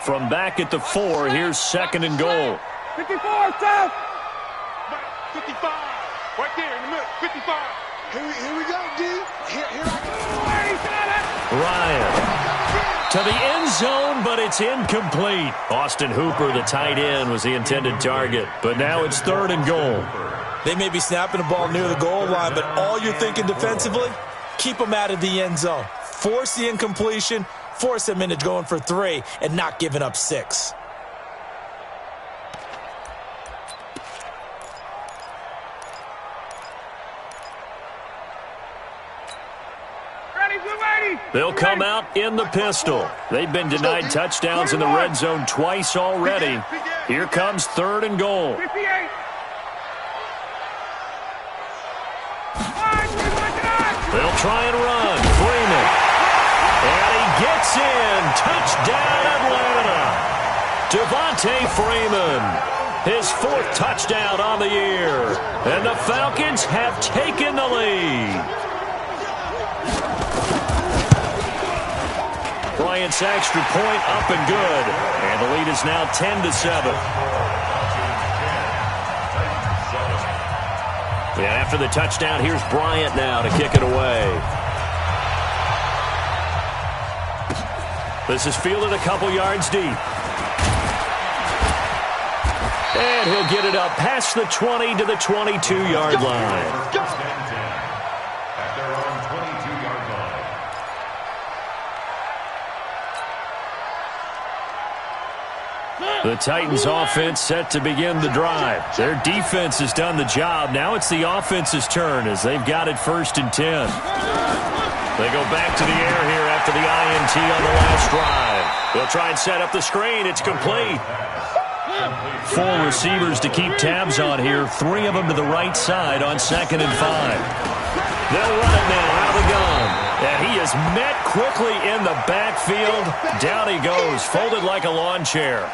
From back at the 4, here's 2nd and goal. 54, stop! 55. Right there in the middle. 55. Here we go, D. Here I go. Ryan to the end zone, but it's incomplete. Austin Hooper, the tight end, was the intended target. But now it's 3rd and goal. They may be snapping the ball near the goal line, but all you're thinking defensively, keep them out of the end zone. Force the incompletion, force them into going for 3, and not giving up 6. They'll come out in the pistol. They've been denied touchdowns in the red zone twice already. Here comes 3rd and goal. 58. They'll try and run. Freeman. And he gets in. Touchdown, Atlanta. Devontae Freeman. His 4th touchdown on the year. And the Falcons have taken the lead. Bryant's extra point up and good. And the lead is now 10-7. And after the touchdown, here's Bryant now to kick it away. This is fielded a couple yards deep. And he'll get it up past the 20 to the 22-yard line. At their own 22-yard line. The Titans offense set to begin the drive. Their defense has done the job. Now it's the offense's turn as they've got it 1st and 10. They go back to the air here after the INT on the last drive. They'll try and set up the screen. It's complete. 4 receivers to keep tabs on here. 3 of them to the right side on 2nd and 5. They'll run it now out of the gun. And he is met quickly in the backfield. Down he goes, folded like a lawn chair.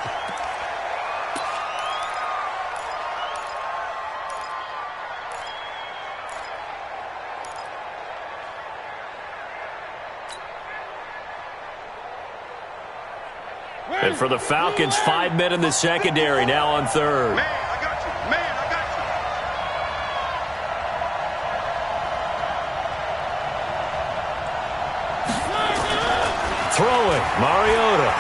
And for the Falcons, 5 men in the secondary, now on third. Man, I got you. Man, I got you. Throwing, Mariota.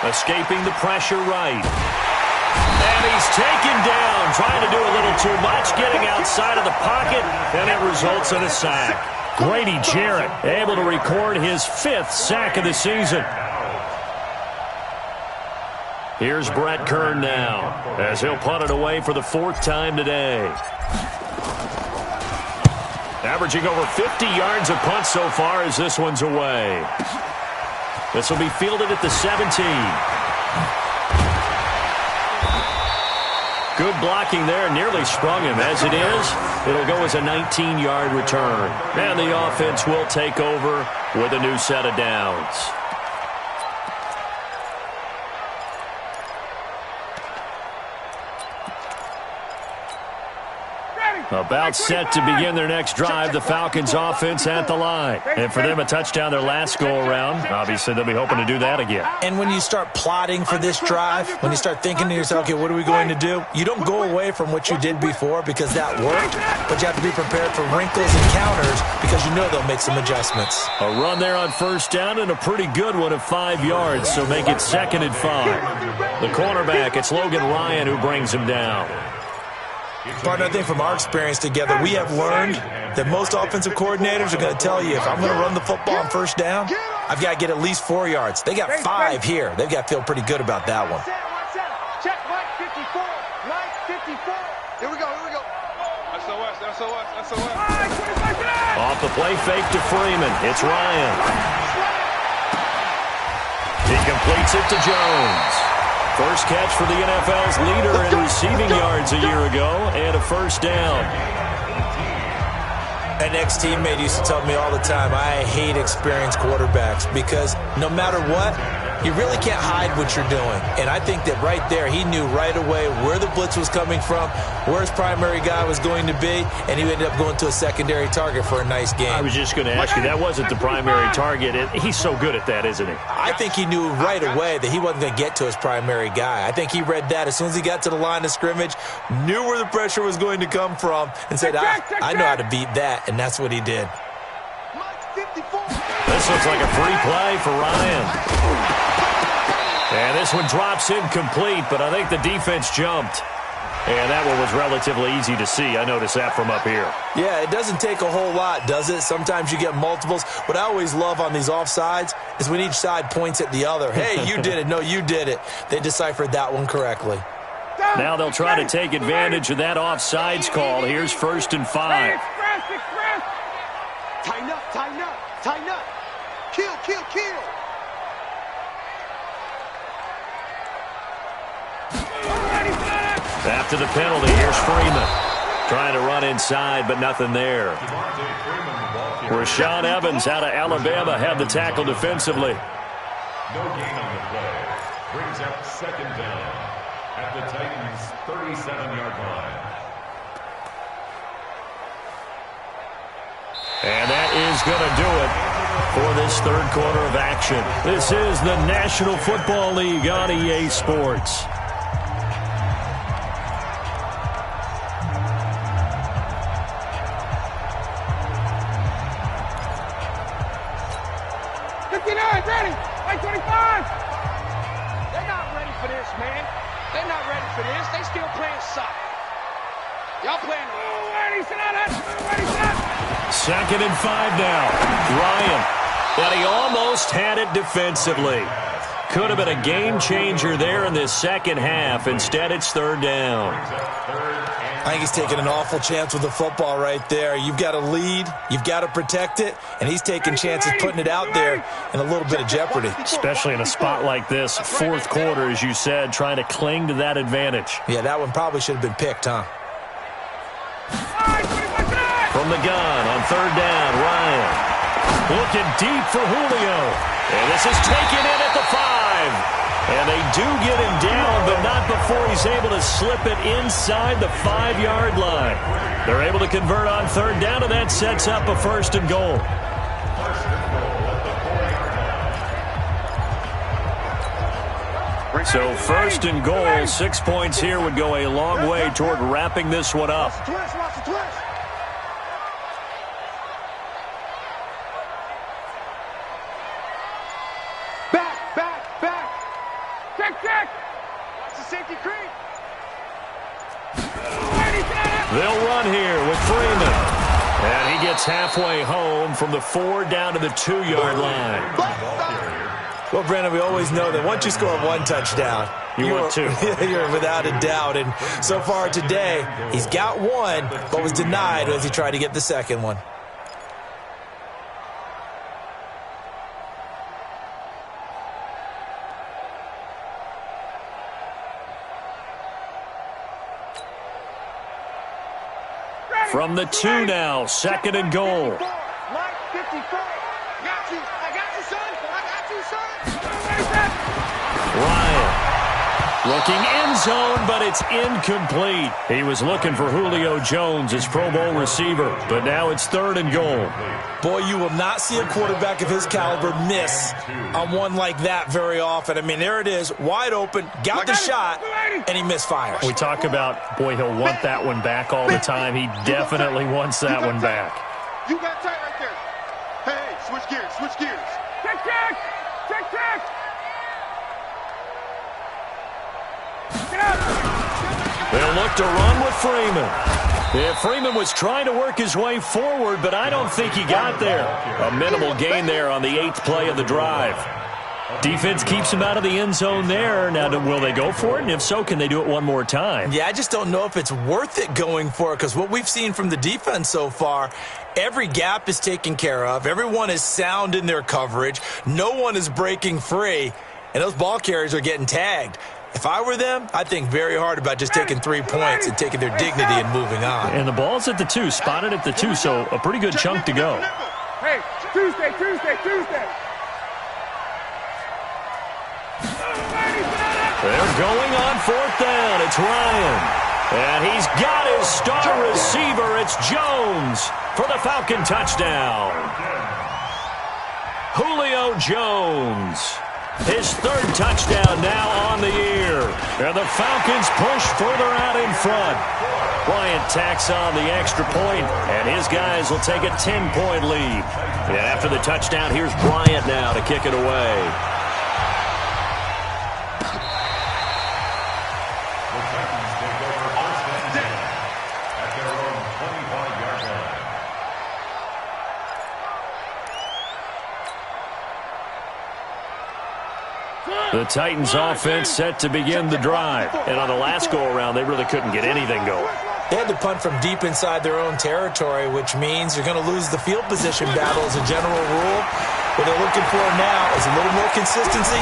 Escaping the pressure right. And he's taken down, trying to do a little too much, getting outside of the pocket, and it results in a sack. Grady Jarrett able to record his 5th sack of the season. Here's Brett Kern now, as he'll punt it away for the 4th time today. Averaging over 50 yards a punt so far as this one's away. This will be fielded at the 17. Good blocking there, nearly sprung him. As it is, it'll go as a 19-yard return. And the offense will take over with a new set of downs. About set to begin their next drive, the Falcons offense at the line. And for them, a touchdown their last go-around. Obviously, they'll be hoping to do that again. And when you start plotting for this drive, when you start thinking to yourself, okay, what are we going to do? You don't go away from what you did before because that worked, but you have to be prepared for wrinkles and counters because you know they'll make some adjustments. A run there on first down and a pretty good one of 5 yards, so make it 2nd and 5. The cornerback, it's Logan Ryan who brings him down. Partner, I think from our experience together, we have learned that most offensive coordinators are going to tell you, if I'm going to run the football on first down, I've got to get at least 4 yards. They got 5 here. They've got to feel pretty good about that one. Check, Mike 54. Mike 54. Here we go, here we go. SOS. Off the play fake to Freeman. It's Ryan. He completes it to Jones. First catch for the NFL's leader in receiving yards a year ago, and a first down. An ex-teammate used to tell me all the time, I hate experienced quarterbacks because no matter what, you really can't hide what you're doing. And I think that right there, he knew right away where the blitz was coming from, where his primary guy was going to be, and he ended up going to a secondary target for a nice game. I was just going to ask you, that wasn't the primary target. He's so good at that, isn't he? I think he knew right away that he wasn't going to get to his primary guy. I think he read that as soon as he got to the line of scrimmage, knew where the pressure was going to come from, and said, I know how to beat that, and that's what he did. This looks like a free play for Ryan. And this one drops incomplete, but I think the defense jumped. And that one was relatively easy to see. I noticed that from up here. Yeah, it doesn't take a whole lot, does it? Sometimes you get multiples. What I always love on these offsides is when each side points at the other. Hey, you did it. No, you did it. They deciphered that one correctly. Now they'll try to take advantage of that offsides call. Here's 1st and 5. Tighten up. Kill. After the penalty, here's Freeman. Trying to run inside, but nothing there. Rashaan Evans out of Alabama had the tackle defensively. No gain on the play. Brings up 2nd down at the Titans' 37-yard line. And that is going to do it for this 3rd quarter of action. This is the National Football League on EA Sports. Ready. Like 25. They're not ready for this, man. They're not ready for this. They still playing soccer. Y'all playing. Ready, set. 2nd and 5 now. Ryan. But he almost had it defensively. Could have been a game changer there in this second half. Instead, it's 3rd down. I think he's taking an awful chance with the football right there. You've got to lead, you've got to protect it, and he's taking chances putting it out there in a little bit of jeopardy. Especially in a spot like this, 4th quarter, as you said, trying to cling to that advantage. Yeah, that one probably should have been picked, huh? From the gun on 3rd down, Ryan. Looking deep for Julio. And this is taken in at the 5. And they do get him down, but not before he's able to slip it inside the 5-yard line. They're able to convert on 3rd down, and that sets up a 1st and goal. So first and goal, 6 points here would go a long way toward wrapping this one up. Back. Check. Watch the safety creep. They'll run here with Freeman. And he gets halfway home from the 4 down to the 2-yard line. Well, Brandon, we always know that once you score one touchdown, you're without a doubt. And so far today, he's got one, but was denied as he tried to get the second one. From the 2 now, second and goal. Mike, 54. I got you, son. Ryan looking end zone, but it's incomplete. He was looking for Julio Jones, his Pro Bowl receiver, but now it's third and goal. Boy, you will not see a quarterback of his caliber miss on one like that very often. I mean, there it is, wide open, got the shot, and he misfires. We talk about, boy, he'll want that one back all the time. He definitely wants that one back. You got tight right there. Hey, switch gears. Check. They'll look to run with Freeman. Yeah, Freeman was trying to work his way forward, but I don't think he got there. A minimal gain there on the 8th play of the drive. Defense keeps him out of the end zone there. Now, will they go for it? And if so, can they do it one more time? Yeah, I just don't know if it's worth it going for it, because what we've seen from the defense so far, every gap is taken care of. Everyone is sound in their coverage. No one is breaking free, and those ball carriers are getting tagged. If I were them, I'd think very hard about just taking 3 points and taking their dignity and moving on. And the ball's at the 2, spotted at the 2, so a pretty good chunk to go. Hey, Tuesday. They're going on 4th down. It's Ryan. And he's got his star receiver. It's Jones for the Falcon touchdown. Julio Jones. His 3rd touchdown now on the year. And the Falcons push further out in front. Bryant tacks on the extra point, and his guys will take a 10-point lead. And after the touchdown, here's Bryant now to kick it away. The Titans take over first and 10 at their own 25-yard line. The Titans offense set to begin the drive. And on the last go-around, they really couldn't get anything going. They had to punt from deep inside their own territory, which means you're going to lose the field position battle as a general rule. What they're looking for now is a little more consistency,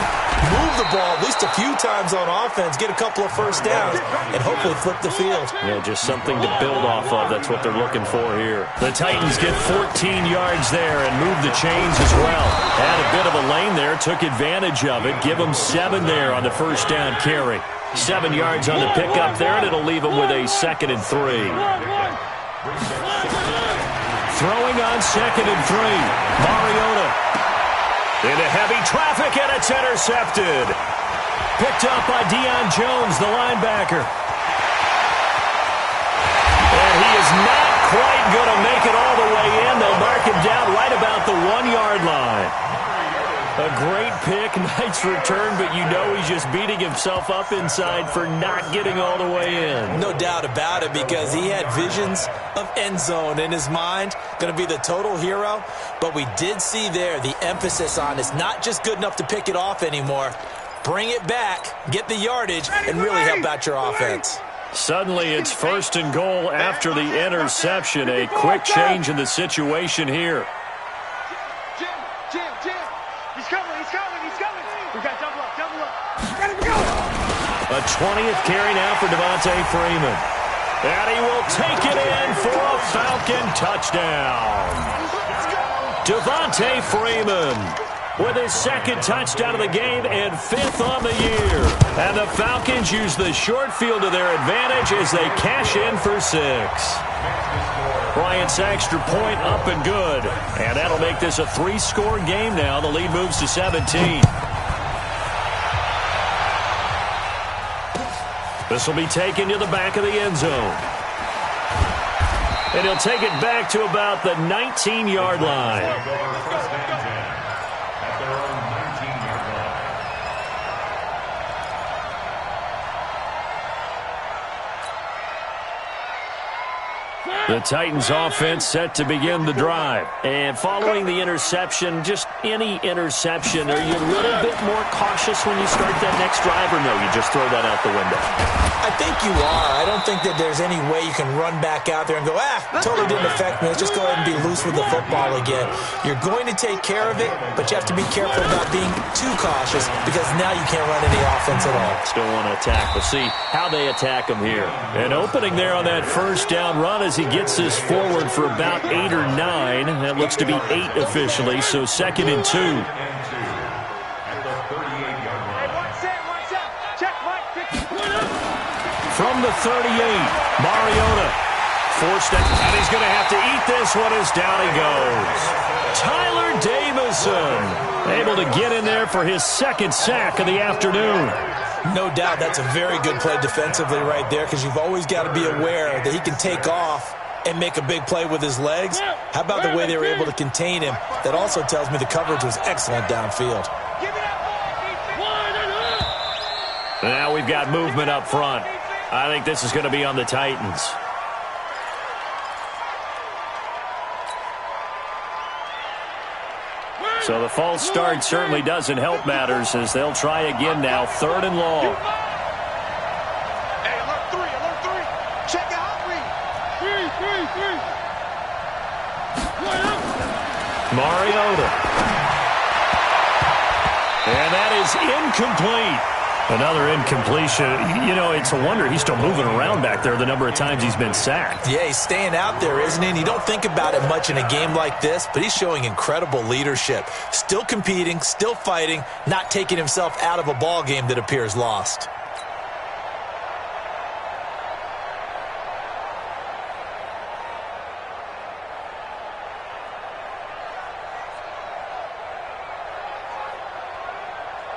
move the ball at least a few times on offense, get a couple of first downs, and hopefully flip the field. Yeah, just something to build off of. That's what they're looking for here. The Titans get 14 yards there and move the chains as well. Had a bit of a lane there, took advantage of it. Give them 7 there on the first down carry. 7 yards on the pickup there, and it'll leave them with a 2nd and 3. Throwing on 2nd and 3. Mariota. Into heavy traffic, and it's intercepted. Picked up by Deion Jones, the linebacker. And he is not quite going to make it all the way in. They'll mark him down right about the 1-yard line. A great pick, nice return, but you know he's just beating himself up inside for not getting all the way in. No doubt about it, because he had visions of end zone in his mind. Going to be the total hero. But we did see there the emphasis on it's not just good enough to pick it off anymore. Bring it back, get the yardage, and really help out your offense. Suddenly it's 1st and goal after the interception. A quick change in the situation here. Jim. He's coming. We got double up. Let him go. A 20th carry now for Devontae Freeman. And he will take it in for a Falcon touchdown. Devontae Freeman with his 2nd touchdown of the game and 5th on the year. And the Falcons use the short field to their advantage as they cash in for 6. Bryant's extra point up and good. And that'll make this a 3-score game now. The lead moves to 17. This will be taken to the back of the end zone. And he'll take it back to about the 19-yard line. At their own 19-yard line. The Titans offense set to begin the drive. And following the interception, just any interception, are you a little bit more cautious when you start that next drive, or no, you just throw that out the window? I think you are. I don't think that there's any way you can run back out there and go, totally didn't affect me. Let's just go ahead and be loose with the football again. You're going to take care of it, but you have to be careful about being too cautious because now you can't run any offense at all. Still want to attack. We'll see how they attack him here. An opening there on that first down run as he gets this forward for about 8 or 9. That looks to be 8 officially, so 2nd and 2. From the 38, Mariota forced it, and he's going to have to eat this one as down he goes. Tyler Davison able to get in there for his 2nd sack of the afternoon. No doubt that's a very good play defensively right there because you've always got to be aware that he can take off and make a big play with his legs. How about the way they were able to contain him? That also tells me the coverage was excellent downfield. Now we've got movement up front. I think this is going to be on the Titans. So the false start certainly doesn't help matters as they'll try again now. 3rd and long. Hey, alert 3. Check it out, read. 3. Mariota. And that is incomplete. Another incompletion. You know, it's a wonder he's still moving around back there the number of times he's been sacked. Yeah, he's staying out there, isn't he? And you don't think about it much in a game like this, but he's showing incredible leadership. Still competing, still fighting, not taking himself out of a ball game that appears lost.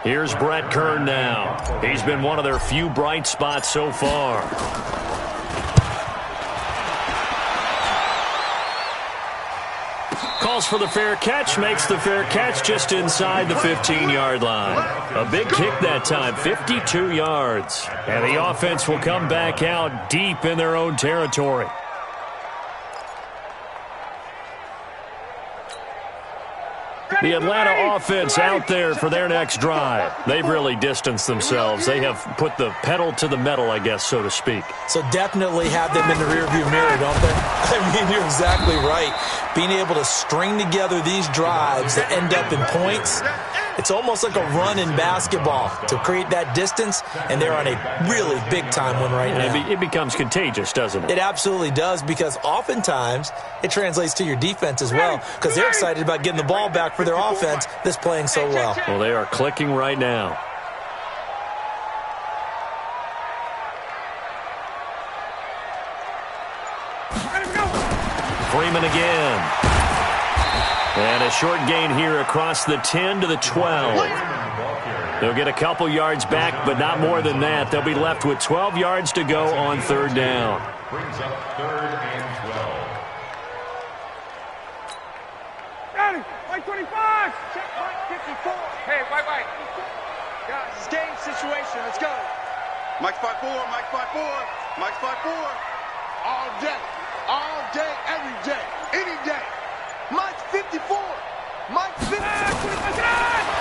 Here's Brett Kern now. He's been one of their few bright spots so far. Calls for the fair catch, makes the fair catch just inside the 15-yard line. A big kick that time, 52 yards. And the offense will come back out deep in their own territory. The Atlanta offense out there for their next drive. They've really distanced themselves. They have put the pedal to the metal, I guess, so to speak. So definitely have them in the rearview mirror, don't they? I mean, you're exactly right. Being able to string together these drives that end up in points, it's almost like a run in basketball to create that distance, and they're on a really big-time one right now. It becomes contagious, doesn't it? It absolutely does, because oftentimes it translates to your defense as well, because they're excited about getting the ball back for their offense that's playing so well. Well, they are clicking right now. Freeman again. And a short gain here across the 10 to the 12. They'll get a couple yards back, but not more than that. They'll be left with 12 yards to go on 3rd down. Brings up 3rd and 12. Got him. Mike 25. Check Mike 54. Hey, Mike. Guys, it's game situation. Let's go. Mike 5-4. Mike 5-4. Mike 5-4. All day. All day, every day, any day. Mike 54. Mike 50.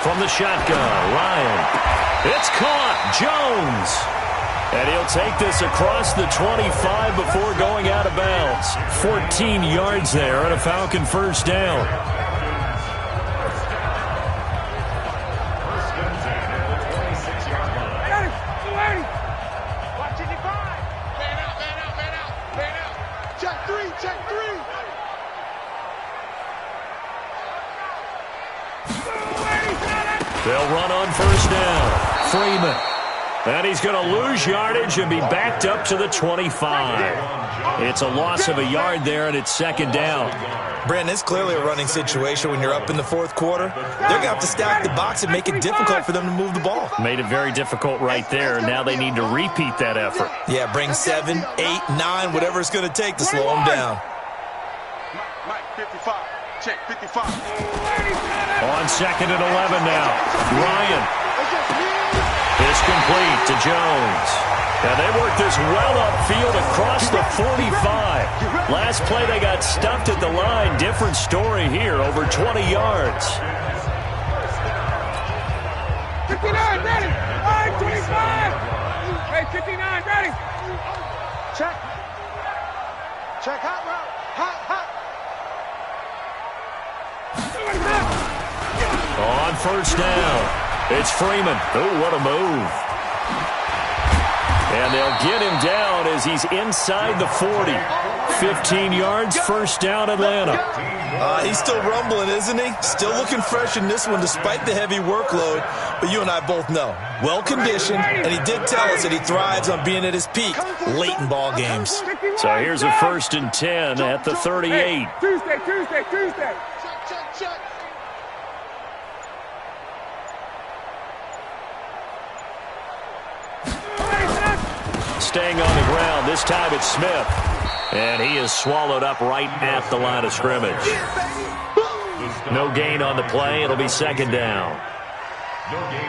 From the shotgun, Ryan. It's caught. Jones. And he'll take this across the 25 before going out of bounds. 14 yards there and a Falcon 1st down. First and 10 at the 26-yard line. Got him. 280. Watch it, 5. Man out. Check 3. They'll run on 1st down. Freeman. And he's going to lose yardage and be backed up to the 25. It's a loss of a yard there, and it's second down. Brandon, it's clearly a running situation when you're up in the fourth quarter. They're going to have to stack the box and make it difficult for them to move the ball. Made it very difficult right there. Now they need to repeat that effort. Yeah, bring 7, 8, 9, whatever it's going to take to slow them down. Mike, 55. Check, 55. On second and 11 now. Ryan. It's complete to Jones. And they worked this well upfield across the 45. Last play they got stuffed at the line. Different story here, over 20 yards. 59, ready. All right, 25. Hey, 59, ready. Check. Check, hot route. Hot. On first down. It's Freeman. Oh, what a move. And they'll get him down as he's inside the 40. 15 yards, first down, Atlanta. He's still rumbling, isn't he? Still looking fresh in this one despite the heavy workload. But you and I both know, well-conditioned, and he did tell us that he thrives on being at his peak late in ball games. So here's a first and 10 at the 38. Tuesday. Check. Staying on the ground. This time it's Smith. And he is swallowed up right at the line of scrimmage. No gain on the play. It'll be second down.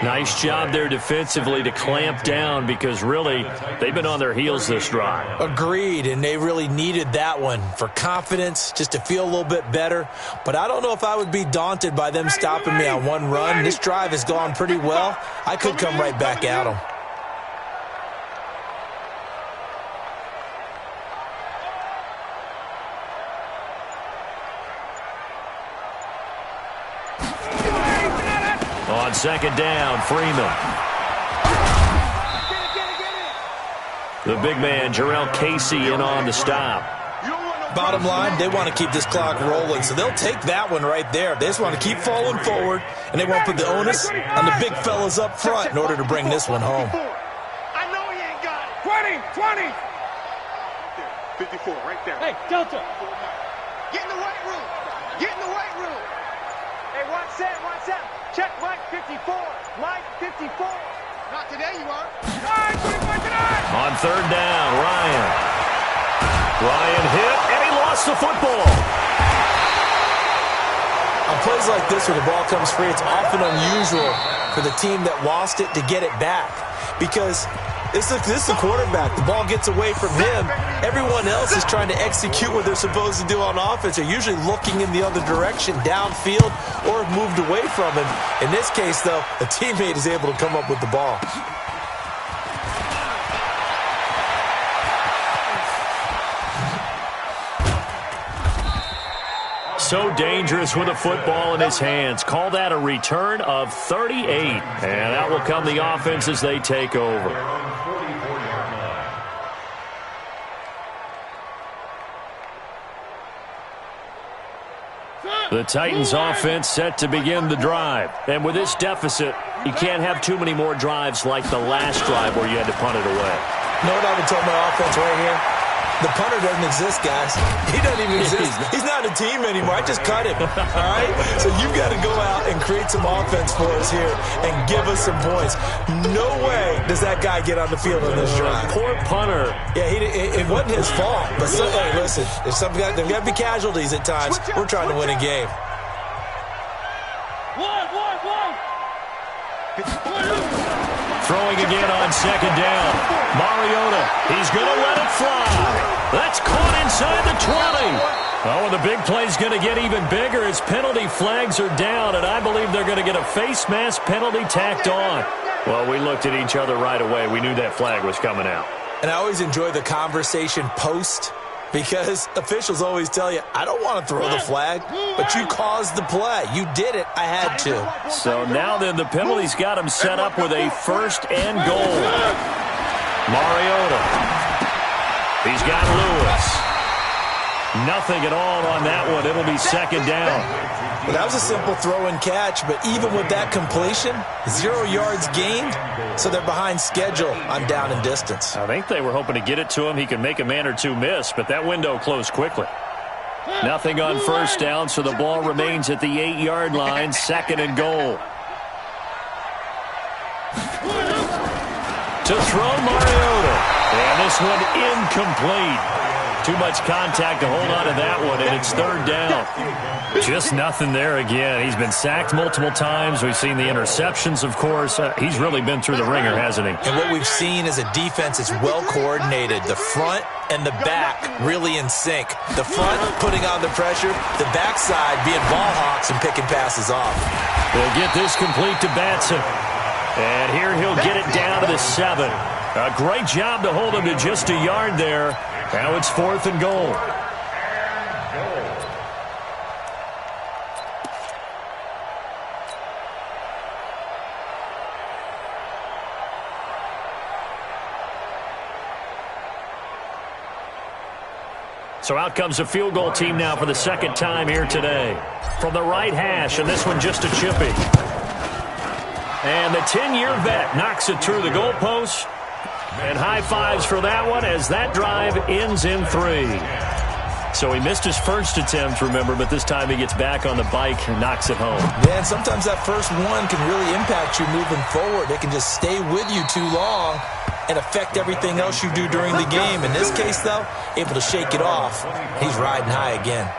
Nice job there defensively to clamp down because really they've been on their heels this drive. Agreed, and they really needed that one for confidence, just to feel a little bit better. But I don't know if I would be daunted by them stopping me on one run. This drive has gone pretty well. I could come right back at them. On second down, Freeman. The big man, Jarrell Casey, in on the stop. Bottom line, they want to keep this clock rolling, so they'll take that one right there. They just want to keep falling forward, and they won't put the onus on the big fellas up front in order to bring this one home. I know he ain't got it. 20. 54, right there. Hey, Delta. Get in the weight room. Hey, watch that. Check Mike 54. Mike 54. Not today, you are. On third down, Ryan. Ryan hit, and he lost the football. On plays like this where the ball comes free, it's often unusual for the team that lost it to get it back. Because this is the quarterback. The ball gets away from him. Everyone else is trying to execute what they're supposed to do on offense. They're usually looking in the other direction, downfield, or have moved away from him. In this case, though, a teammate is able to come up with the ball. So dangerous with a football in his hands. Call that a return of 38. And that will come the offense as they take over. The Titans offense set to begin the drive. And with this deficit, you can't have too many more drives like the last drive where you had to punt it away. You know what I would tell my offense right here? The punter doesn't exist, guys. He doesn't even exist. He's not a team anymore. I just cut him, all right? So you've got to go out and create some offense for us here and give us some points. No way does that guy get on the field on this drive. Poor punter. Yeah, it wasn't his fault. But hey, listen, there's got to be casualties at times. We're trying to win a game. Throwing again on second down. Mariota, he's going to let it fly. That's caught inside the 20. Oh, and the big play's going to get even bigger as penalty flags are down, and I believe they're going to get a face mask penalty tacked on. Well, we looked at each other right away. We knew that flag was coming out. And I always enjoy the conversation post, because officials always tell you, I don't want to throw the flag, but you caused the play. You did it. I had to. So now then the penalty's got him set up with a first and goal. Mariota. He's got Lewis. Nothing at all on that one. It'll be second down. Well, that was a simple throw and catch, but even with that completion, 0 yards gained, so they're behind schedule on down and distance. I think they were hoping to get it to him. He could make a man or two miss, but that window closed quickly. Nothing on first down, so the ball remains at the 8-yard line, 2nd and goal. To throw Mariota, and this one incomplete. Too much contact to hold on to that one, and it's 3rd down. Just nothing there again. He's been sacked multiple times. We've seen the interceptions, of course. He's really been through the ringer, hasn't he? And what we've seen is a defense that's well coordinated. The front and the back really in sync. The front putting on the pressure, the backside being ball hawks and picking passes off. They'll get this complete to Batson. And here he'll get it down to the 7. A great job to hold him to just a yard there. Now it's 4th and goal. So out comes a field goal team now for the 2nd time here today. From the right hash, and this one just a chippy. And the 10-year vet knocks it through the goalpost. And high fives for that one as that drive ends in 3. So he missed his first attempt, remember, but this time he gets back on the bike and knocks it home. Yeah, and sometimes that first one can really impact you moving forward. It can just stay with you too long and affect everything else you do during the game. In this case, though, able to shake it off. He's riding high again.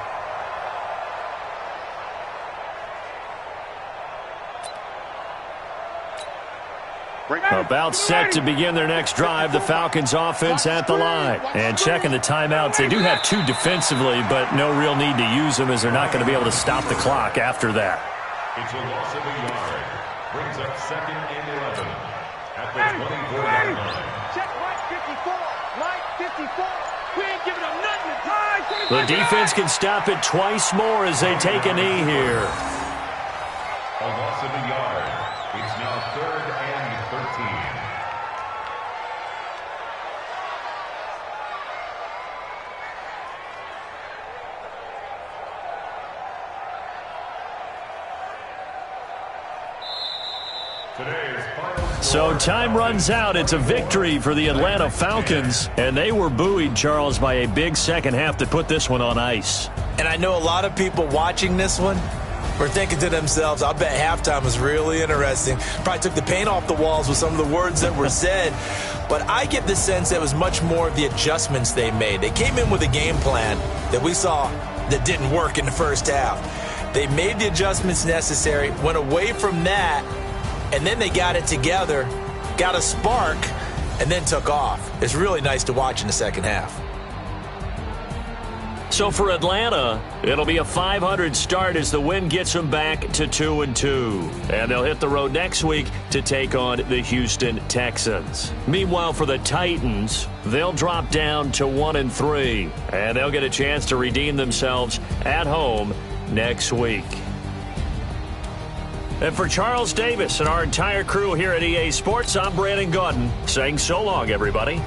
About set to begin their next drive, the Falcons offense at the line. And checking the timeouts, they do have 2 defensively, but no real need to use them as they're not going to be able to stop the clock after that. It's a loss of a yard. Brings up 2nd and 11 at the 24-yard line. Check right 54. Right 54. We ain't giving them nothing. The defense can stop it twice more as they take a knee here. A loss of a yard. It's now 3rd and 13. So time runs out. It's a victory for the Atlanta Falcons, and they were buoyed, Charles, by a big second half that put this one on ice. And I know a lot of people watching this one were thinking to themselves, I bet halftime was really interesting. Probably took the paint off the walls with some of the words that were said. But I get the sense that it was much more of the adjustments they made. They came in with a game plan that we saw that didn't work in the first half. They made the adjustments necessary, went away from that, and then they got it together, got a spark, and then took off. It's really nice to watch in the second half. So for Atlanta, it'll be a .500 start as the win gets them back to 2-2. And they'll hit the road next week to take on the Houston Texans. Meanwhile, for the Titans, they'll drop down to 1-3. And they'll get a chance to redeem themselves at home next week. And for Charles Davis and our entire crew here at EA Sports, I'm Brandon Gaudin saying so long, everybody.